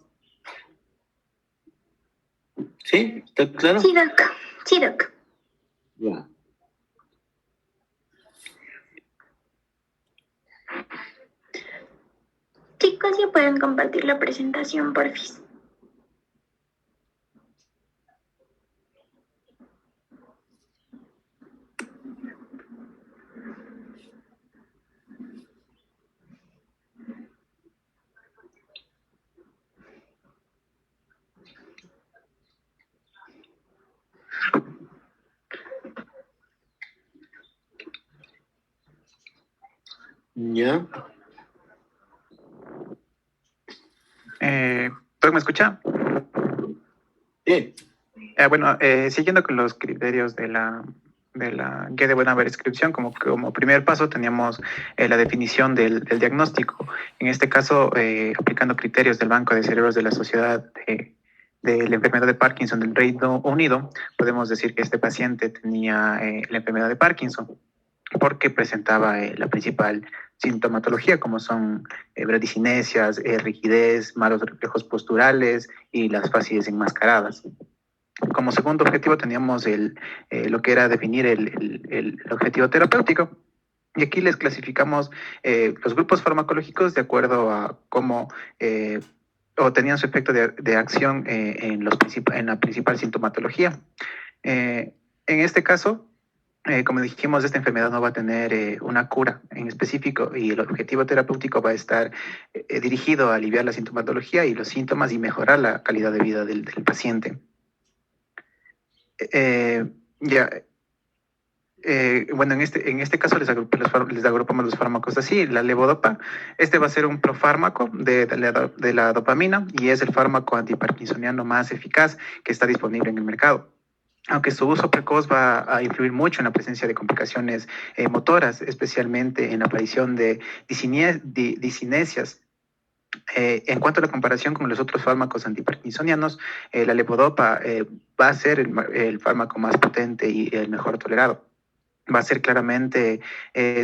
¿Sí? ¿Está claro? Sí, doc. Sí, doc. Ya. Chicos, ya pueden compartir la presentación, porfis. ¿Ya? ¿Todo me escucha? Sí. Bueno, siguiendo con los criterios de la guía de buena prescripción, como primer paso teníamos la definición del diagnóstico. En este caso, aplicando criterios del Banco de Cerebros de la Sociedad de la enfermedad de Parkinson del Reino Unido, podemos decir que este paciente tenía la enfermedad de Parkinson porque presentaba la principal sintomatología, como son bradicinesias, rigidez, malos reflejos posturales y las facies enmascaradas. Como segundo objetivo teníamos lo que era definir el objetivo terapéutico. Y aquí les clasificamos los grupos farmacológicos de acuerdo a cómo o tenían su efecto de acción en la principal sintomatología. En este caso, como dijimos, esta enfermedad no va a tener una cura en específico y el objetivo terapéutico va a estar dirigido a aliviar la sintomatología y los síntomas y mejorar la calidad de vida del paciente. Ya, bueno, en este caso les agrupamos los fármacos así. La levodopa, este va a ser un profármaco de la dopamina y es el fármaco antiparkinsoniano más eficaz que está disponible en el mercado. Aunque su uso precoz va a influir mucho en la presencia de complicaciones motoras, especialmente en la aparición de disinesias. En cuanto a la comparación con los otros fármacos antiparkinsonianos, la levodopa va a ser el fármaco más potente y el mejor tolerado. Va a ser claramente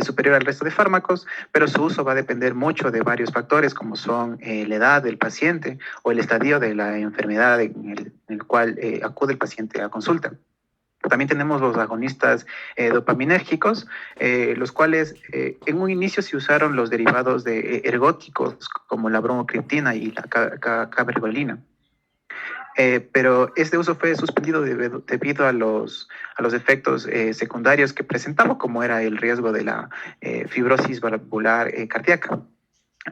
superior al resto de fármacos, pero su uso va a depender mucho de varios factores, como son la edad del paciente o el estadio de la enfermedad en el cual acude el paciente a consulta. También tenemos los agonistas dopaminérgicos, los cuales en un inicio se usaron los derivados de ergóticos como la bromocriptina y la cabergolina. Pero este uso fue suspendido debido a los efectos secundarios que presentaba, como era el riesgo de la fibrosis valvular cardíaca.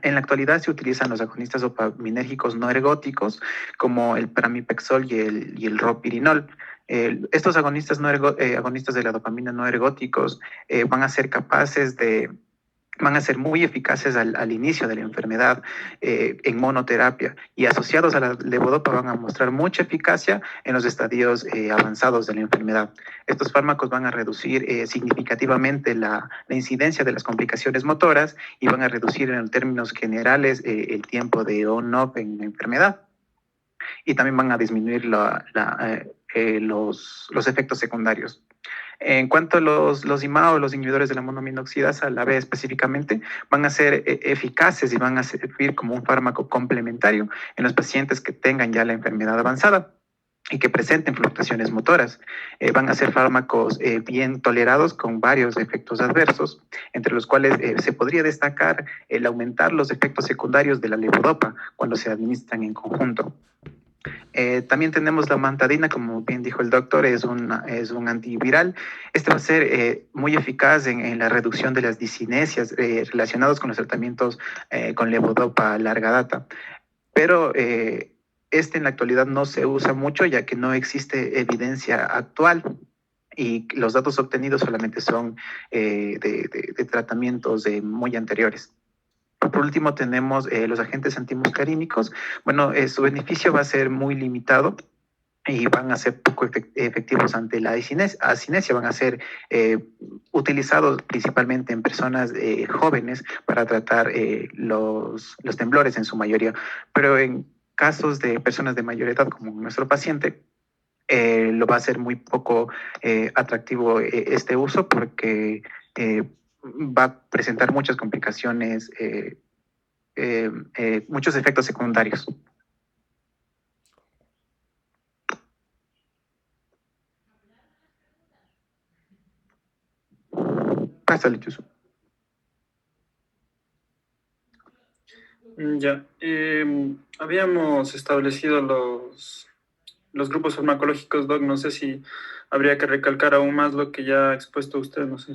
En la actualidad se utilizan los agonistas dopaminérgicos no ergóticos como el pramipexol y el ropirinol. Estos agonistas de la dopamina no ergóticos van a ser muy eficaces al inicio de la enfermedad en monoterapia y asociados a la levodopa van a mostrar mucha eficacia en los estadios avanzados de la enfermedad. Estos fármacos van a reducir significativamente la incidencia de las complicaciones motoras y van a reducir en términos generales el tiempo de on-off en la enfermedad. Y también van a disminuir los efectos secundarios. En cuanto a los IMAO, los inhibidores de la monoaminoxidasa, la B específicamente, van a ser eficaces y van a servir como un fármaco complementario en los pacientes que tengan ya la enfermedad avanzada y que presenten fluctuaciones motoras. Van a ser fármacos bien tolerados con varios efectos adversos, entre los cuales se podría destacar el aumentar los efectos secundarios de la levodopa cuando se administran en conjunto. También tenemos la mantadina, como bien dijo el doctor, es un antiviral. Este va a ser muy eficaz en la reducción de las discinesias relacionadas con los tratamientos con levodopa a larga data. Pero este en la actualidad no se usa mucho ya que no existe evidencia actual y los datos obtenidos solamente son de tratamientos muy anteriores. Por último, tenemos los agentes antimuscarínicos. Bueno, su beneficio va a ser muy limitado y van a ser poco efectivos ante la asinesia, van a ser utilizados principalmente en personas jóvenes para tratar los temblores en su mayoría, pero en casos de personas de mayor edad, como nuestro paciente, lo va a ser muy poco atractivo este uso porque va a presentar muchas complicaciones, muchos efectos secundarios. Pásale, Chuso. Ya, habíamos establecido los grupos farmacológicos, Doc. No sé si habría que recalcar aún más lo que ya ha expuesto usted, no sé.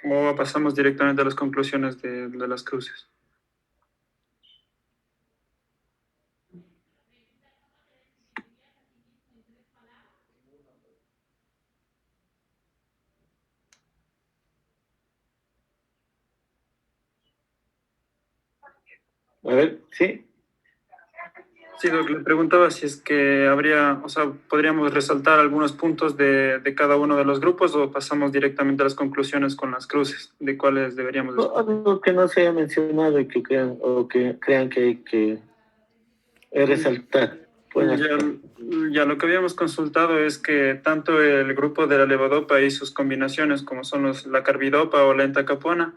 ¿Cómo pasamos directamente a las conclusiones de las cruces? A ver, sí. Sí, Doc, le preguntaba si es que habría, o sea, podríamos resaltar algunos puntos de cada uno de los grupos o pasamos directamente a las conclusiones con las cruces, de cuáles deberíamos Algo que no se haya mencionado y que crean o que crean que hay que resaltar. Pueden Ya, ya lo que habíamos consultado es que tanto el grupo de la levodopa y sus combinaciones, como son la carbidopa o la entacapona,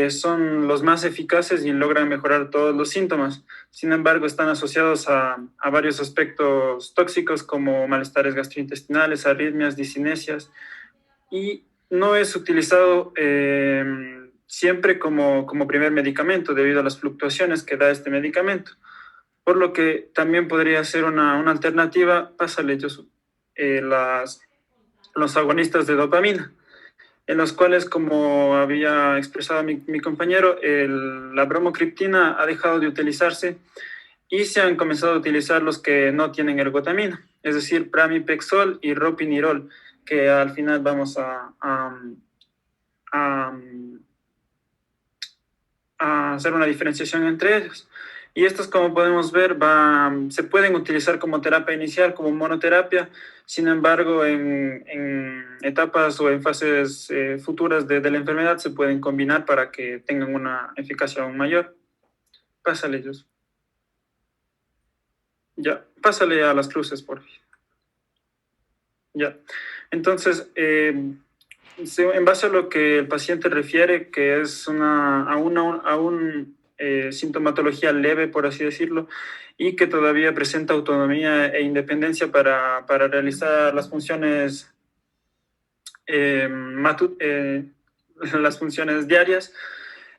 son los más eficaces y logran mejorar todos los síntomas. Sin embargo, están asociados a varios aspectos tóxicos como malestares gastrointestinales, arritmias, discinesias, y no es utilizado siempre como primer medicamento debido a las fluctuaciones que da este medicamento. Por lo que también podría ser una alternativa, pásale, Josu, los agonistas de dopamina, en los cuales, como había expresado mi compañero, la bromocriptina ha dejado de utilizarse y se han comenzado a utilizar los que no tienen ergotamina, es decir, pramipexol y ropinirol, que al final vamos a, a hacer una diferenciación entre ellos. Y estos, como podemos ver, se pueden utilizar como terapia inicial, como monoterapia. Sin embargo, en etapas o en fases futuras de la enfermedad se pueden combinar para que tengan una eficacia aún mayor. Pásale ellos. Ya, pásale a las cruces, por favor. Ya. Entonces, en base a lo que el paciente refiere, que es a una sintomatología leve, por así decirlo, y que todavía presenta autonomía e independencia para realizar las funciones, las funciones diarias,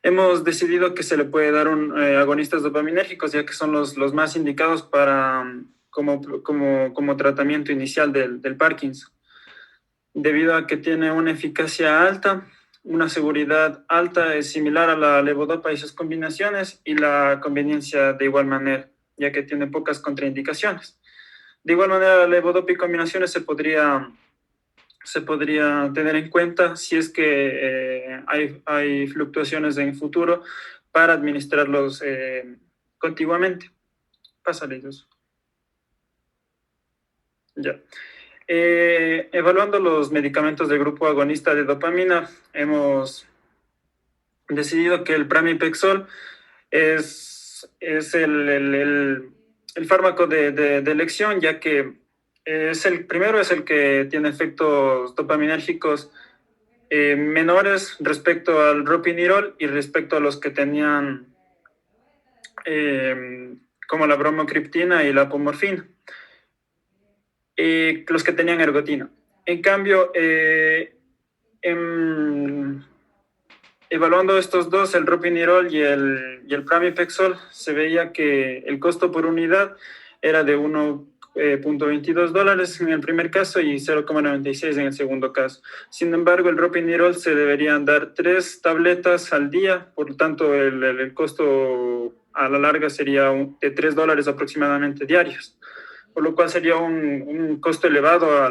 hemos decidido que se le puede dar agonistas dopaminérgicos, ya que son los más indicados como tratamiento inicial del Parkinson, debido a que tiene una eficacia alta, una seguridad alta, es similar a la levodopa y sus combinaciones, y la conveniencia de igual manera, ya que tiene pocas contraindicaciones. De igual manera, la levodopa y combinaciones se podría tener en cuenta si es que hay fluctuaciones en futuro para administrarlos continuamente. Pásale, Dios. Ya. Evaluando los medicamentos del grupo agonista de dopamina, hemos decidido que el pramipexol es el fármaco de elección, ya que primero es el que tiene efectos dopaminérgicos menores respecto al ropinirol y respecto a los que tenían como la bromocriptina y la apomorfina, los que tenían ergotina. En cambio, Evaluando estos dos, el ropinirol y el pramipexol, se veía que el costo por unidad era de $1.22 en el primer caso y 0,96 en el segundo caso. Sin embargo, el ropinirol se deberían dar 3 tabletas al día, por lo tanto, el costo a la larga sería de $3 aproximadamente diarios, por lo cual sería un costo elevado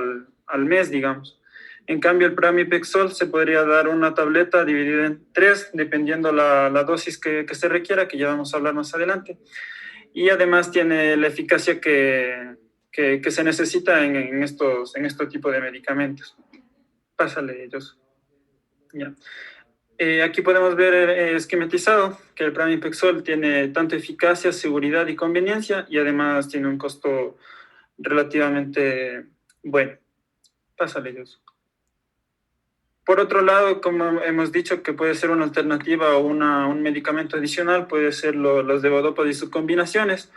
al mes, digamos. En cambio, el pramipexol se podría dar una tableta dividida en 3, dependiendo la dosis que se requiera, que ya vamos a hablar más adelante. Y además tiene la eficacia que se necesita en estos tipos de medicamentos. Pásale, ellos. Ya. Aquí podemos ver esquematizado que el pramipexol tiene tanto eficacia, seguridad y conveniencia, y además tiene un costo relativamente bueno. Pásale, ellos. Por otro lado, como hemos dicho que puede ser una alternativa o un medicamento adicional, puede ser los levodopa y sus combinaciones.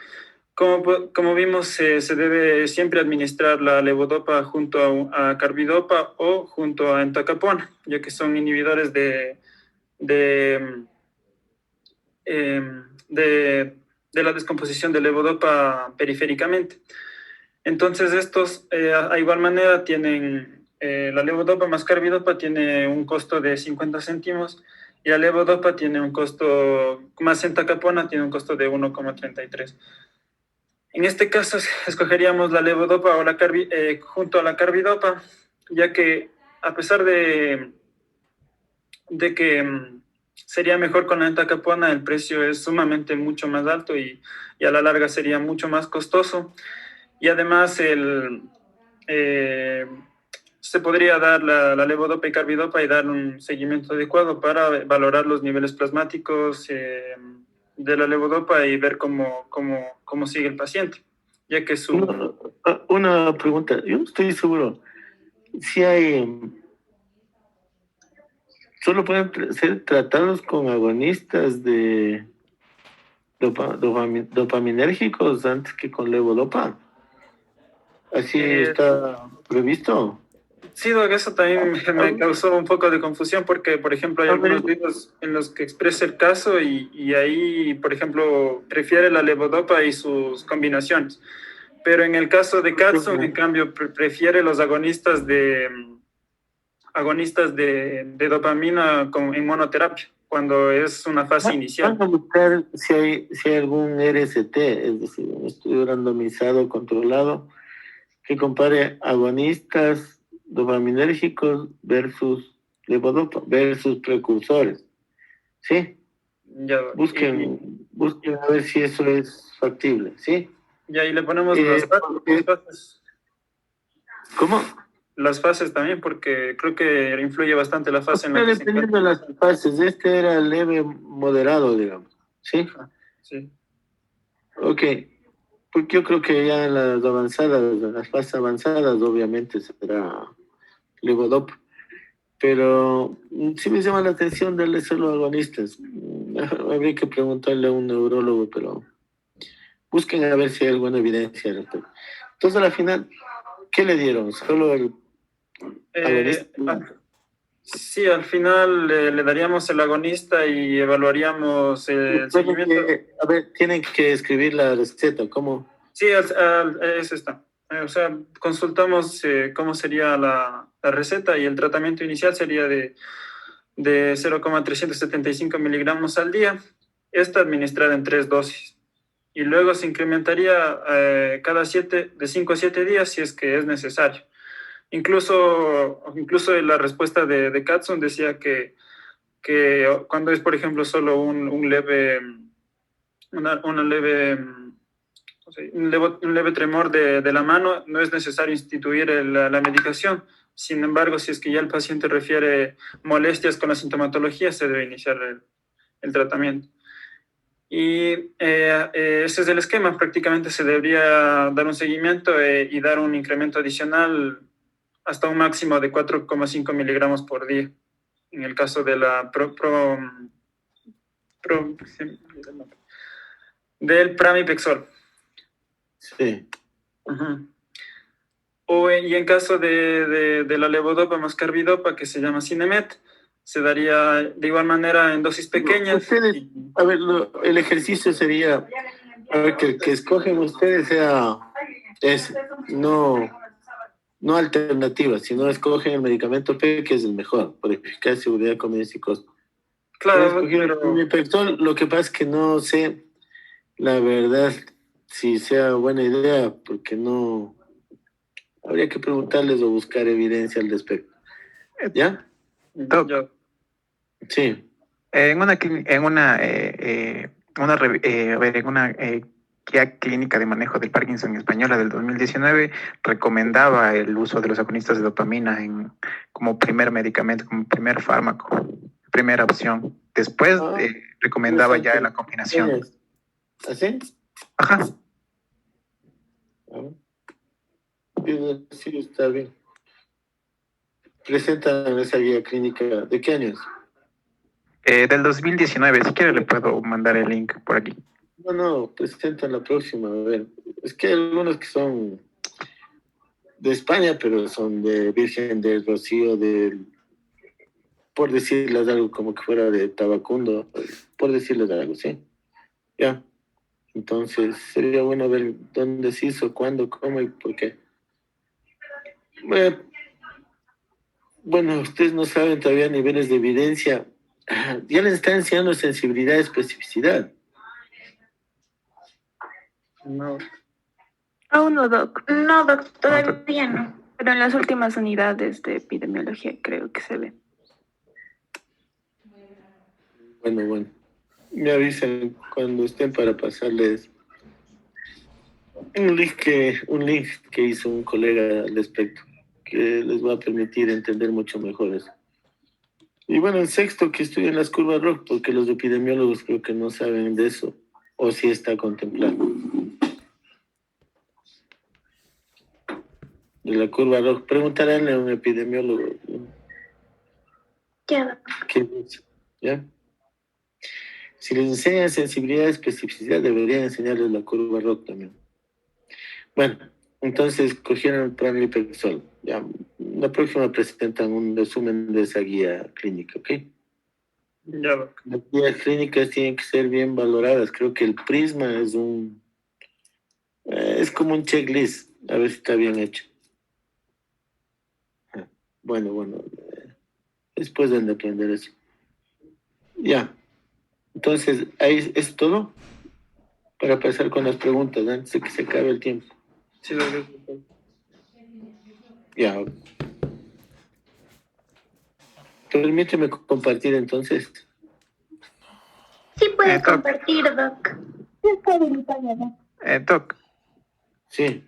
Como vimos, se debe siempre administrar la levodopa junto a carbidopa o junto a entacapona, ya que son inhibidores de, de la descomposición de levodopa periféricamente. Entonces, estos, a igual manera, tienen la levodopa más carbidopa tiene un costo de 50 céntimos y la levodopa tiene un costo, más entacapona tiene un costo de 1,33. En este caso, escogeríamos la levodopa o junto a la carbidopa, ya que a pesar de que sería mejor con la entacapona, el precio es sumamente mucho más alto y a la larga sería mucho más costoso. Y además se podría dar la levodopa y carbidopa y dar un seguimiento adecuado para valorar los niveles plasmáticos de la levodopa y ver cómo sigue el paciente, ya que Una pregunta, yo no estoy seguro si solo pueden ser tratados con agonistas de dopaminérgicos antes que con levodopa. Así está previsto. Sí, Doc, eso también me causó un poco de confusión porque, por ejemplo, hay algunos videos en los que expresa el caso y ahí, por ejemplo, prefiere la levodopa y sus combinaciones. Pero en el caso de Katsun, en cambio, prefiere los agonistas de dopamina en monoterapia, cuando es una fase inicial. Vamos a buscar si hay algún RST, es decir, un estudio randomizado controlado, que compare agonistas dopaminérgicos versus levodopa versus precursores. ¿Sí? Ya, busquen a ver si eso es factible, ¿sí? Y ahí le ponemos las fases. ¿Cómo? Las fases también, porque creo que influye bastante la fase en la que se dependiendo de las fases, este era leve moderado, digamos, ¿sí? Sí. Ok, porque yo creo que ya en las avanzadas, en las fases avanzadas, obviamente será levodopa. Pero sí me llama la atención darle solo agonistas. Habría que preguntarle a un neurólogo, pero busquen a ver si hay alguna evidencia al respecto. Entonces, al final, ¿qué le dieron? ¿Solo el agonista? Sí, al final le daríamos el agonista y evaluaríamos el seguimiento. A ver, tienen que escribir la receta, ¿cómo? Sí, eso está. O sea, consultamos cómo sería la receta y el tratamiento inicial sería de 0,375 miligramos al día, esta administrada en 3 dosis. Y luego se incrementaría de 5 a 7 días si es que es necesario. Incluso la respuesta de Katsun decía que cuando es, por ejemplo, solo un leve tremor de la mano, no es necesario instituir la medicación. Sin embargo, si es que ya el paciente refiere molestias con la sintomatología, se debe iniciar el tratamiento. Y ese es el esquema. Prácticamente se debería dar un seguimiento y dar un incremento adicional hasta un máximo de 4,5 miligramos por día. En el caso de la del pramipexol. Sí. Uh-huh. Y en caso de la levodopa más carbidopa, que se llama Cinemet, se daría de igual manera en dosis pequeñas. Ustedes, a ver, el ejercicio sería, a ver, que el que escogen ustedes sea ese, no alternativa, sino escogen el medicamento P, que es el mejor, por eficacia, seguridad, conveniencia y costo. Claro, Mi pero pector, lo que pasa es que no sé, la verdad, si sea buena idea, porque no, habría que preguntarles o buscar evidencia al respecto. ¿Ya? Doc, ya, Sí. en una guía clínica de manejo del Parkinson española del 2019 recomendaba el uso de los agonistas de dopamina como primer medicamento, como primer fármaco, primera opción. Después Ah, recomendaba ya la combinación. ¿Así? Ajá. Ah, sí, está bien. Presentan esa guía clínica. ¿De qué años? Del 2019, si quiere le puedo mandar el link por aquí. No, presentan la próxima. A ver, es que hay algunos que son de España, pero son de Virgen del Rocío, por decirles algo, como que fuera de Tabacundo, por decirles algo, sí. Ya. Entonces, sería bueno ver dónde se hizo, cuándo, cómo y por qué. Eh, Bueno, ustedes no saben todavía niveles de evidencia. Ya les está enseñando sensibilidad y especificidad. no. Aún no, Doc, No, doc, todavía no. pero en las últimas unidades de epidemiología creo que se ve. Bueno. Me avisan cuando estén para pasarles un link que hizo un colega al respecto, que les va a permitir entender mucho mejor eso. Y bueno, el sexto, que estudien las curvas ROC, porque los epidemiólogos creo que no saben de eso, o si está contemplado. De la curva ROC, preguntarle a un epidemiólogo, ¿no? Ya, doc. ¿Qué es? ¿Ya? Si les enseñan sensibilidad y especificidad, deberían enseñarles la curva ROC también. Bueno, entonces cogieron el pranipexol. Ya, la próxima presentan un resumen de esa guía clínica, ¿ok? Ya, doc. Las guías clínicas tienen que ser bien valoradas. Creo que el Prisma es como un checklist, a ver si está bien hecho. Bueno, después de aprender eso. Ya, entonces ahí es todo para pasar con las preguntas antes de que se acabe el tiempo. Sí, doc. Ya. Permíteme compartir entonces. Sí puede Doc, compartir, doc. Doc, Sí,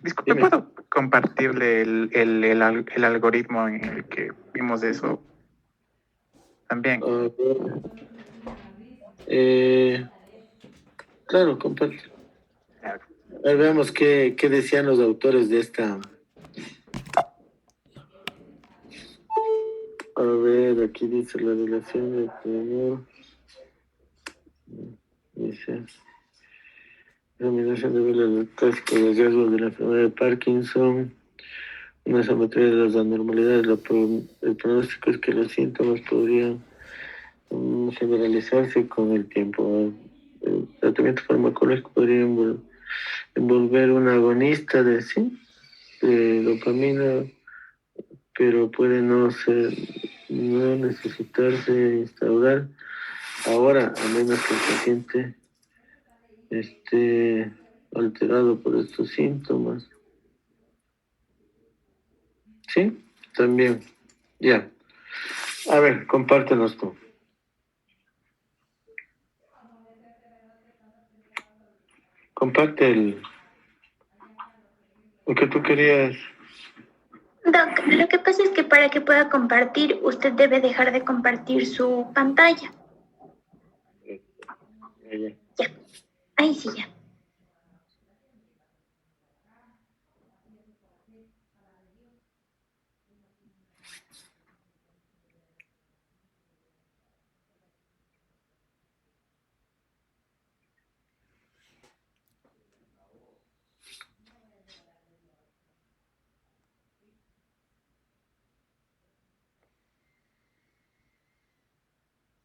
disculpe, dime. ¿puedo compartirle el algoritmo en el que vimos eso también? A ver, eh, claro, comparte. A ver, veamos qué decían los autores de esta. A ver, aquí dice la relación de tenor. Dice, examinación de los clásicos de riesgos de la enfermedad de Parkinson. Una asometría de las anormalidades. El pronóstico es que los síntomas podrían generalizarse con el tiempo. El tratamiento farmacológico podría envolver un agonista de dopamina, pero puede no necesitarse instaurar ahora, a menos que el paciente esté alterado por estos síntomas. ¿Sí? También. Ya. A ver, compártenos tú. Comparte lo que tú querías. Doc, lo que pasa es que para que pueda compartir, usted debe dejar de compartir su pantalla. Ya. Ya. Ahí sí, ya.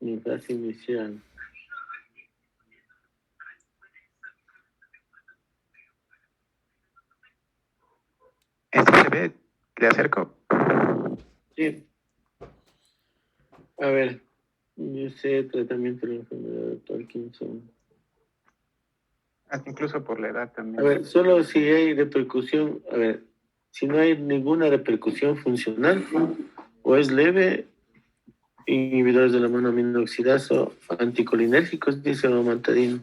en fase inicial. ¿Este se ve? ¿Le acerco? Sí. A ver, dice tratamiento de la enfermedad de Parkinson. Hasta incluso por la edad A también. ver, solo si hay repercusión, a ver, si no hay ninguna repercusión funcional o es leve, inhibidores de la monoaminoxidasa anticolinérgicos, dice Mantadino.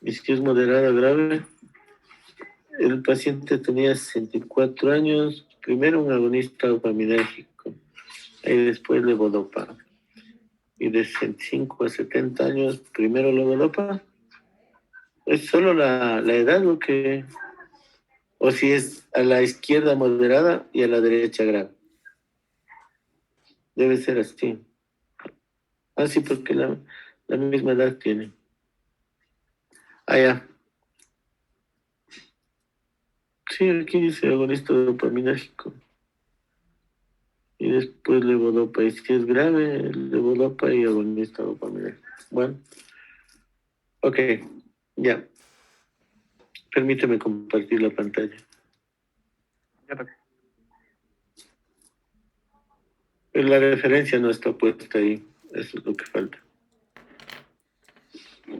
Y si es moderada grave, el paciente tenía 64 años, primero un agonista dopaminérgico, y después levodopa. Y de 65 a 70 años, primero levodopa. ¿Es solo la edad o qué? O si es a la izquierda moderada y a la derecha grave. Debe ser así. Ah, sí, porque la misma edad tiene. Ah, ya. Sí, aquí dice agonista dopaminérgico. Y después levodopa. Y si es grave, levodopa y agonista dopaminérgico. Bueno. Ok, ya. Permíteme compartir la pantalla. Ya lo- Pero la referencia no está puesta ahí. Eso es lo que falta.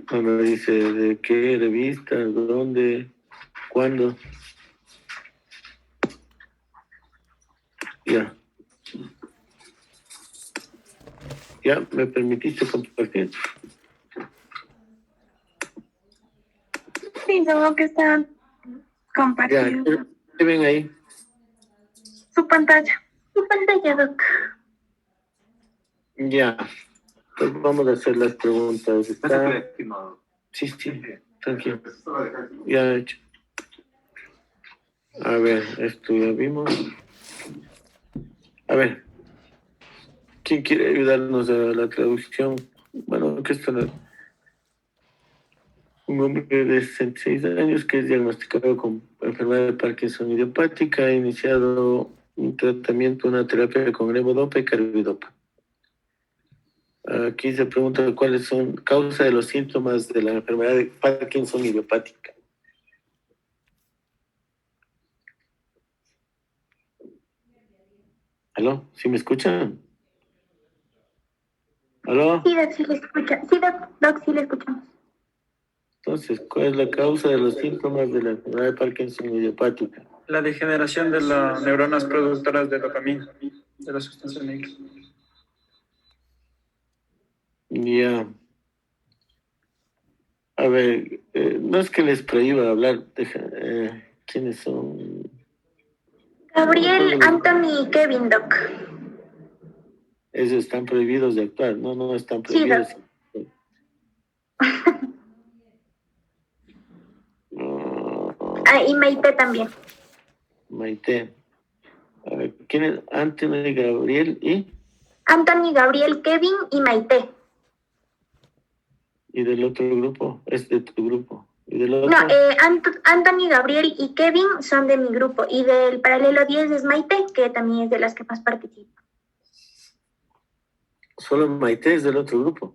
Cuando dice de qué revista, dónde, cuándo. Ya. Ya, ¿me permitiste compartir? Sí, supongo que está Ya, compartido ¿qué ven ahí? su pantalla. Su pantalla, Doc. Ya. Entonces vamos a hacer las preguntas. ¿Está? Sí, sí, tranquilo. Ya hecho. A ver, esto ya vimos. A ver, ¿quién quiere ayudarnos a la traducción? Bueno, que esto no. Un hombre de 66 años que es diagnosticado con enfermedad de Parkinson idiopática ha iniciado un tratamiento, una terapia con levodopa y carbidopa. Aquí se pregunta cuáles son causas de los síntomas de la enfermedad de Parkinson idiopática. ¿Aló? ¿Sí me escuchan? ¿Aló? Sí, Doc, sí le escucha. Sí, Doc, sí le escuchamos. Entonces, ¿cuál es la causa de los síntomas de la enfermedad de Parkinson idiopática? La degeneración de las neuronas productoras de dopamina, de la sustancia negra. Ya. A ver, no es que les prohíba hablar, ¿quiénes son? Gabriel, No, Anthony y Kevin, Doc. ellos están prohibidos de actuar, no están Sí, prohibidos. Doc. No, Ah, y Maite también. Maite. A ver, ¿quién es? Anthony, Gabriel Anthony, Gabriel, Kevin y Maite. y del otro grupo, es de tu grupo. ¿Y del No, otro? Anthony, Gabriel y Kevin son de mi grupo. Y del paralelo 10 es Maite, que también es de las que más participa. Solo Maite es del otro grupo.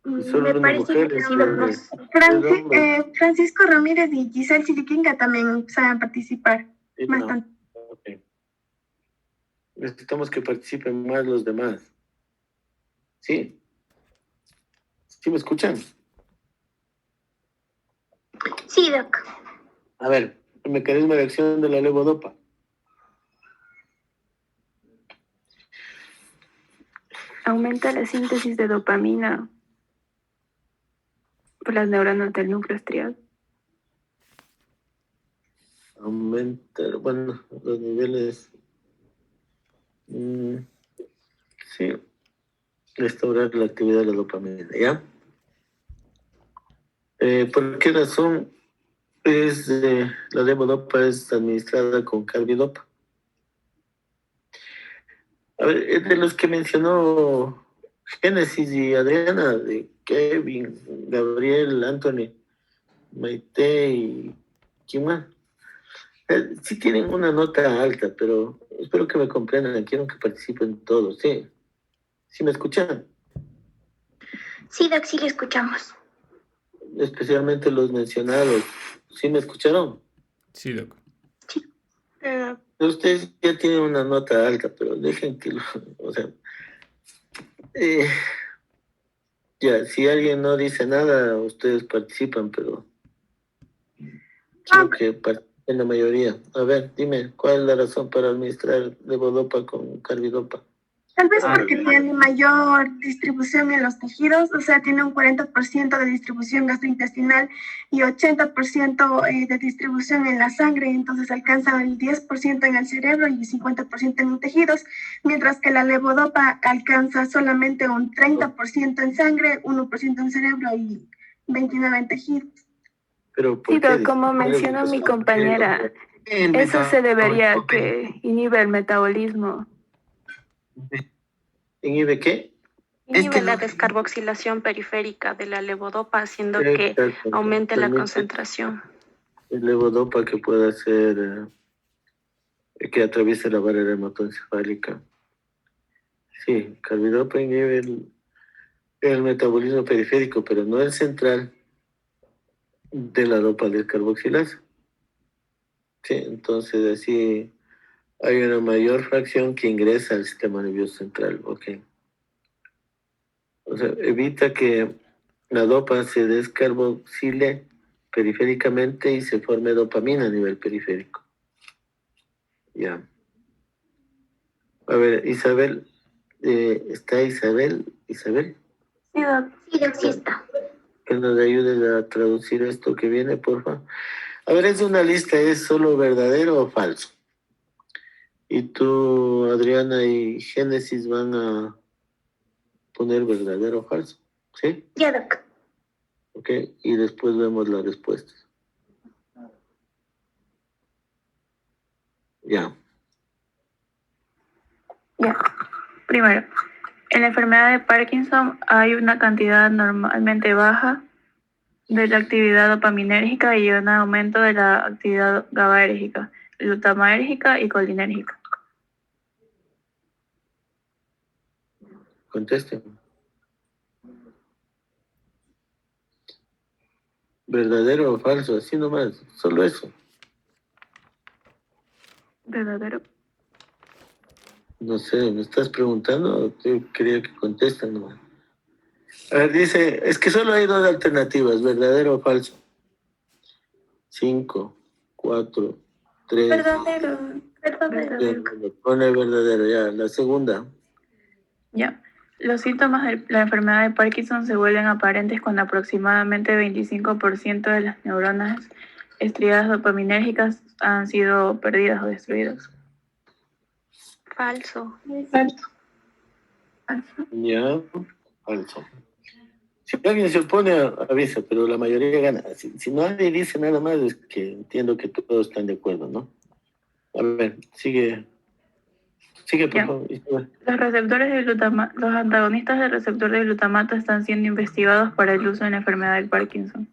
Y solo Me una parece mujer que es sí, de- Doc, no sé. de hombre. Francisco Ramírez y Giselle Siliquinga también saben participar Sí, no. bastante. Ok. Necesitamos que participen más los demás. ¿Sí? ¿Sí me escuchan? Sí, Doc. A ver, el mecanismo de acción de la levodopa. Aumenta la síntesis de dopamina por las neuronas del núcleo estriado. Aumenta, bueno, los niveles. Sí, restaurar la actividad de la dopamina, ¿ya? ¿Por qué razón la levodopa es administrada con carbidopa? A ver, es de los que mencionó Génesis y Adriana, de Kevin, Gabriel, Anthony, Maite y ¿quién más? Sí tienen una nota alta, pero espero que me comprendan, quiero que participen todos, sí. ¿Sí me escuchan? Sí, Doc, sí le escuchamos. Especialmente los mencionados. ¿Sí me escucharon? Sí, Doc. Ustedes ya tienen una nota alta, pero dejen que o sea, eh, ya, si alguien no dice nada, ustedes participan, pero quiero que participen la mayoría. A ver, dime, ¿cuál es la razón para administrar levodopa con carbidopa? Tal vez porque tiene mayor distribución en los tejidos, o sea, tiene un 40% de distribución gastrointestinal y 80% de distribución en la sangre, entonces alcanza el 10% en el cerebro y 50% en los tejidos, mientras que la levodopa alcanza solamente un 30% en sangre, 1% en cerebro y 29% en tejidos. Pero, Sí, ¿por qué? como mencionó mi compañera, eso se debería que inhibe el metabolismo. ¿Inhibe qué? Inhibe la descarboxilación periférica de la levodopa, haciendo que Exacto. aumente la Permite concentración. el levodopa que pueda hacer, que atraviese la barrera hematoencefálica. Sí, carbidopa inhibe el metabolismo periférico, pero no el central de la dopa del carboxilasa. Sí, entonces así hay una mayor fracción que ingresa al sistema nervioso central. Ok. O sea, evita que la dopa se descarboxile periféricamente y se forme dopamina a nivel periférico. Ya. A ver, Isabel, ¿está Isabel? ¿Isabel? Sí, Doc. Sí, Doc, sí está. Que nos ayudes a traducir esto que viene, por favor. A ver, es una lista, ¿es solo verdadero o falso? Y tú, Adriana y Génesis van a poner verdadero o falso, ¿sí? Ya, Doc. Ok, y después vemos las respuestas. Ya. Ya. Primero, en la enfermedad de Parkinson hay una cantidad normalmente baja de la actividad dopaminérgica y un aumento de la actividad GABAérgica, glutamaérgica y colinérgica. Contesten. ¿Verdadero o falso? Así nomás, solo eso. Verdadero. No sé, ¿me estás preguntando? Yo quería que contesten nomás. A ver, dice, es que solo hay dos alternativas, verdadero o falso. 5, 4, 3. Verdadero. Verdadero. Pone verdadero, ya. La segunda. Ya. Los síntomas de la enfermedad de Parkinson se vuelven aparentes cuando aproximadamente 25% de las neuronas estriadas dopaminérgicas han sido perdidas o destruidas. Falso. Falso. Ya, falso. Si alguien se opone, avisa, pero la mayoría gana. Si nadie dice nada más, es que entiendo que todos están de acuerdo, ¿no? A ver, sigue. Sigue, por Ya. favor. Los receptores de los antagonistas del receptor de glutamato están siendo investigados para el uso en la enfermedad del Parkinson.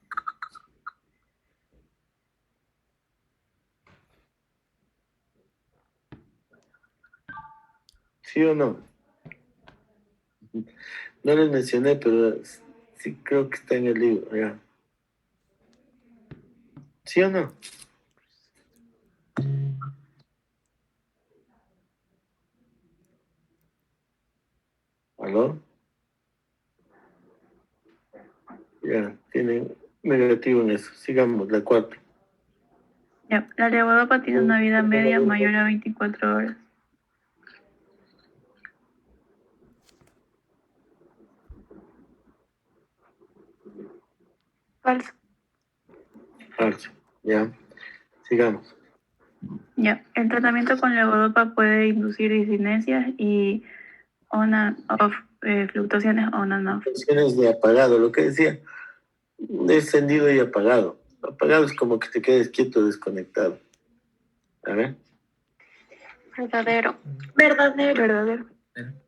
¿Sí o no? No les mencioné, pero sí creo que está en el libro, ya. ¿Sí o no? ¿Aló? Ya, tienen negativo en eso. Sigamos, la cuarta. Ya. La levodopa tiene una vida media mayor a 24 horas. Falso. Falso. Ya. Sigamos. Ya. El tratamiento con levodopa puede inducir discinesias y on-off, fluctuaciones on-off. Funciones de apagado, lo que decía. Encendido y apagado. Apagado es como que te quedes quieto, desconectado. A ver. Verdadero. Verdadero. Verdadero.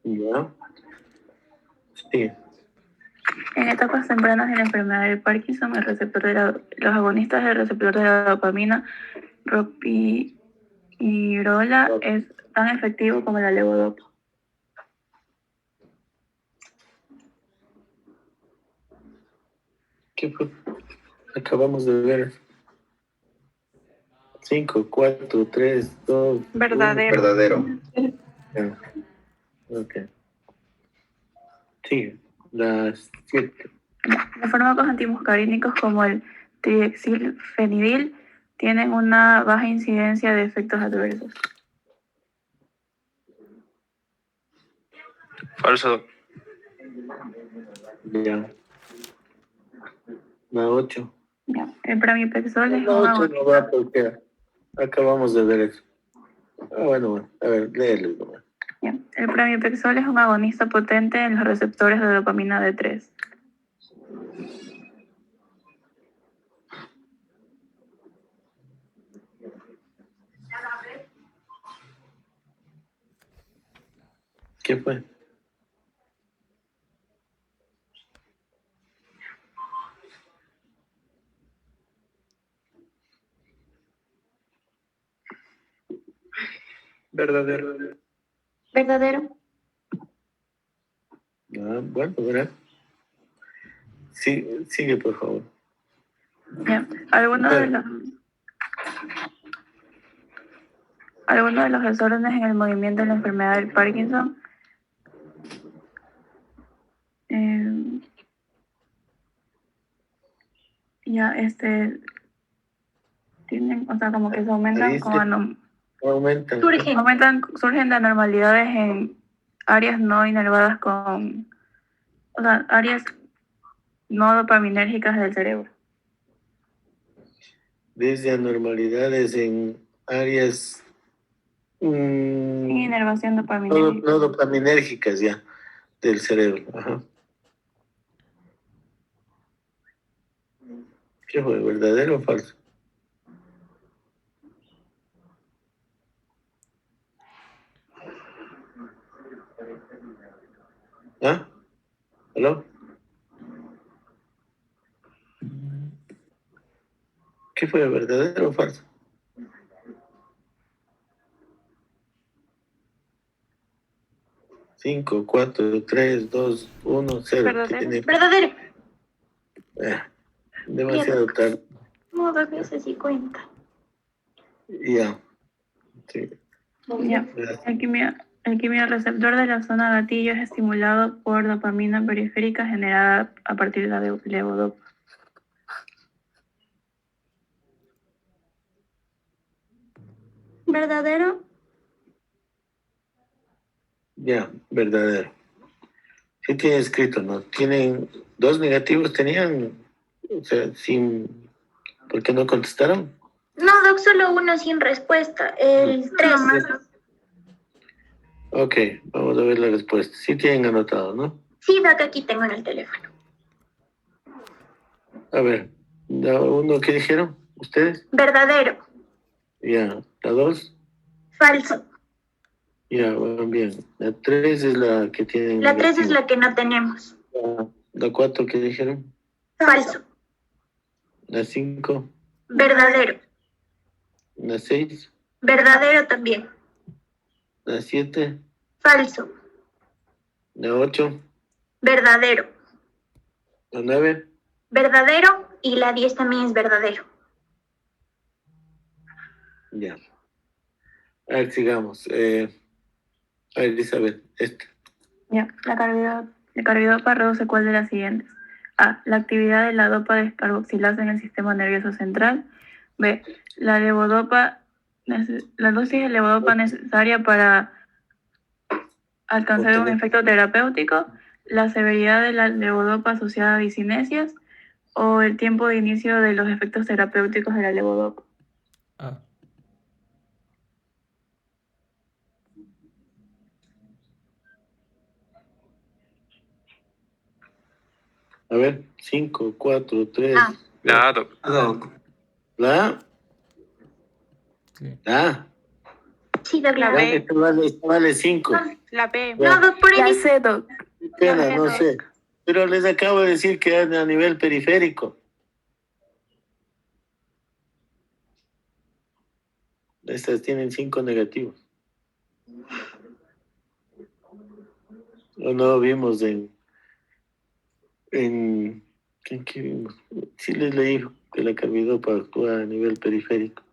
Ya. Sí. En etapas tempranas de la enfermedad del Parkinson, el receptor de los agonistas del receptor de la dopamina, ropirola, es tan efectivo como la levodopa. ¿Qué fue? Acabamos de ver. 5, 4, 3, 2, Verdadero. Verdadero. Ok. Sigue. Las 7. Los fármacos antimuscarínicos como el triexilfenidil tienen una baja incidencia de efectos adversos. Falso, doc. Ya. La 8. Ya. El pramipexol es La un 8 no va porque acabamos de ver eso. Bueno. A ver, léelo nomás. Ya. El pramipexol es un agonista potente en los receptores de dopamina D3. ¿Qué fue? Verdadero. Verdadero. Bueno, verá. Sí, sigue, por favor. Ya. Algunos de los desórdenes en el movimiento de la enfermedad del Parkinson tienen, o sea, como que se aumentan Aumenta. surgen de anormalidades en áreas no inervadas áreas no dopaminérgicas del cerebro. Desde anormalidades en áreas Sin inervación dopaminérgica. no dopaminérgicas ya del cerebro. Ajá. ¿Qué fue? ¿Verdadero o falso? ¿Ah? ¿Aló? ¿Qué fue? ¿Verdadero o falso? Cinco, 4, 3, 2, 1, 0. Verdadero. Verdadero. Demasiado tarde. No, 2 veces y cuenta. Ya. Sí. Ya. El quimiorreceptor de la zona gatillo es estimulado por dopamina periférica generada a partir de la levodopa. Verdadero. Ya, verdadero. Sí tiene escrito, ¿no? Tienen 2 negativos, tenían, o sea, ¿por qué no contestaron? No, Doc, solo uno sin respuesta. El 3. Ok, vamos a ver la respuesta. Sí tienen anotado, ¿no? Sí, Doc, aquí tengo en el teléfono. A ver, la 1, ¿qué dijeron ustedes? Verdadero. Ya, la 2, Falso. ya, van bien. La 3 es la que tienen. La 3 es negativo. la que no tenemos. La 4, ¿qué dijeron? Falso. La 5, Verdadero. la 6, Verdadero también. la 7, Falso. la 8, Verdadero. la 9. Verdadero y la 10 también es verdadero. Ya. A ver, sigamos. A ver, Elizabeth, Ya. La carbidopa reduce cuál de las siguientes. A. La actividad de la dopa descarboxilasa en el sistema nervioso central. B. La dosis de levodopa necesaria para alcanzar un efecto terapéutico. La severidad de la levodopa asociada a discinesias. O el tiempo de inicio de los efectos terapéuticos de la levodopa. Ah. A ver, 5, 4, 3. La A, doc. La Sí. A. Sí, Doc, la B. Esto vale 5. La B. No, Doc, por ahí dice. C, doc. Pena, no sé. Pero les acabo de decir que es a nivel periférico. Estas tienen 5 negativos. O no vimos en ¿Qué vimos? Sí les leí que la carbidopa actúa a nivel periférico.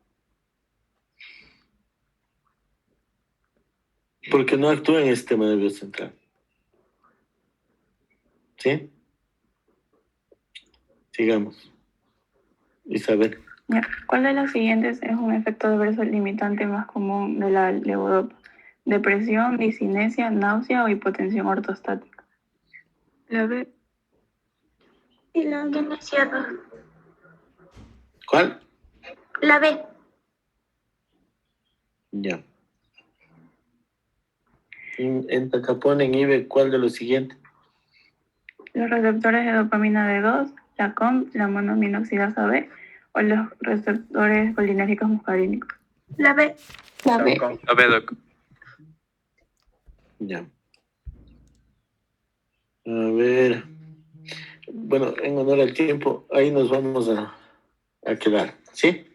Porque no actúa en el sistema nervioso central. ¿Sí? Sigamos. Isabel. Ya. ¿Cuál de las siguientes es un efecto adverso limitante más común de la levodopa? Depresión, discinesia, náusea o hipotensión ortostática. La B. Y la demasiado. ¿Cuál? La B. Ya. En Tacapón, en IBE, ¿cuál de los siguientes? Los receptores de dopamina D2, la COMT, la monoaminoxidasa B o los receptores colinérgicos muscarínicos. La B. La B. A ver, doc. Ya. A ver. Bueno, en honor al tiempo, ahí nos vamos a quedar. ¿Sí?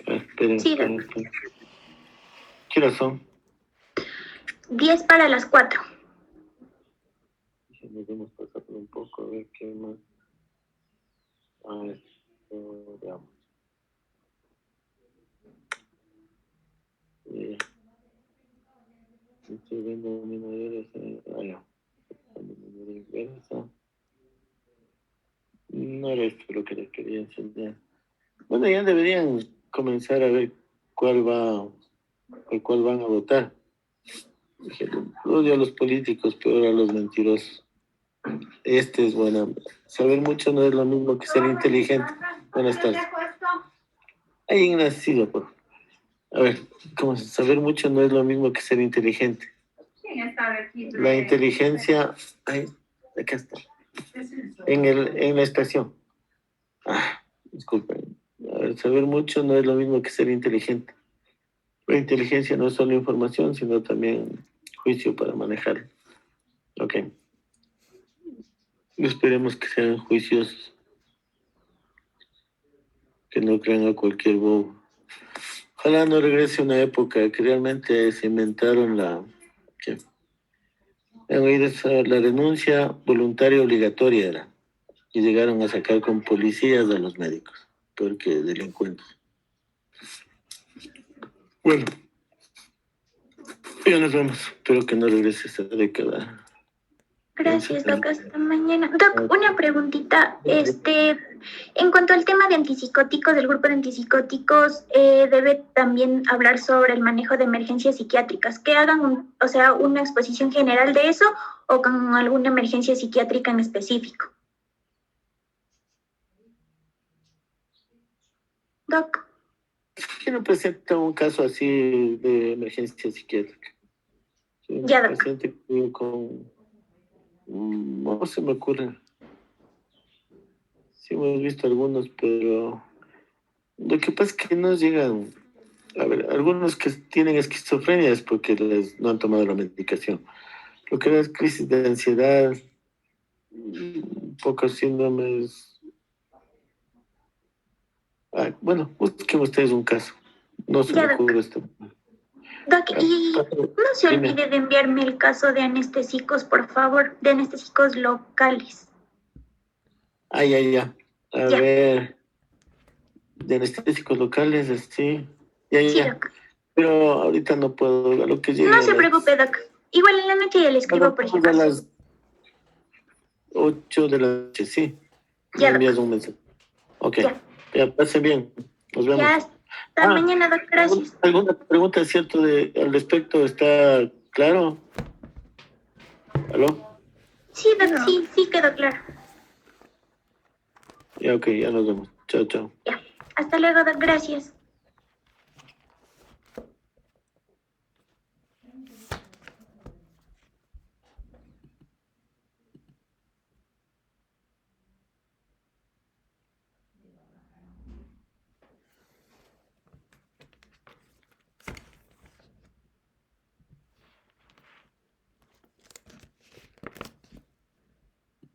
Esperen, Sí. esperen. ¿Qué horas son? 10 para las 4. Nos vamos a pasar un poco a ver qué más. A ver, veamos. Estoy viendo mi manera ya. Inversa. No era esto lo que les quería enseñar. Bueno, ya deberían comenzar a ver por cuál van a votar. Odio a los políticos, peor a los mentirosos. Este es bueno. Saber mucho no es lo mismo que ser inteligente. Buenas tardes. Ahí Ignacio, por favor. A ver, ¿cómo es? Saber mucho no es lo mismo que ser inteligente. La inteligencia, ahí, acá está. En la estación. Disculpen. A ver, saber mucho no es lo mismo que ser inteligente. La inteligencia no es solo información, sino también juicio para manejarlo. Ok. Esperemos que sean juiciosos. Que no crean a cualquier bobo. Ojalá no regrese una época que realmente se inventaron la renuncia voluntaria obligatoria era. Y llegaron a sacar con policías a los médicos, porque delincuentes. Bueno, ya nos vemos. Espero que no regrese esta década. Gracias, Doc. Hasta mañana. Doc, una preguntita. En cuanto al tema de antipsicóticos, del grupo de antipsicóticos, debe también hablar sobre el manejo de emergencias psiquiátricas. Que hagan, una exposición general de eso o con alguna emergencia psiquiátrica en específico. Doc. ¿Quién no presenta un caso así de emergencia psiquiátrica? Sí, un Ya, Doc. paciente con... No se me ocurre. Sí hemos visto algunos, pero lo que pasa es que no llegan. A ver, algunos que tienen esquizofrenia es porque no han tomado la medicación. Lo que es crisis de ansiedad, pocos síndromes. Bueno, busquen ustedes un caso. No se Ya, me Doc. ocurre esto. Doc, y no se Dime. olvide de enviarme el caso de anestésicos, por favor, de anestésicos locales. Ya. A Ya. ver. De anestésicos locales, sí. Sí, Ya. Doc. Pero ahorita no puedo, a lo que llegue. No se preocupe, Doc. Igual en la noche ya le escribo por si A acaso. las 8 de la noche, sí. Me Ya, envías Doc. un mensaje. Ok. Ya. Ya, pasen bien. Nos vemos. Ya, hasta mañana, Doc. Gracias. ¿Alguna pregunta cierto al respecto? ¿Está claro? ¿Aló? Sí, Doc, sí quedó claro. Ya, ok, ya nos vemos. Chao. Ya. Hasta luego, Doc. Gracias.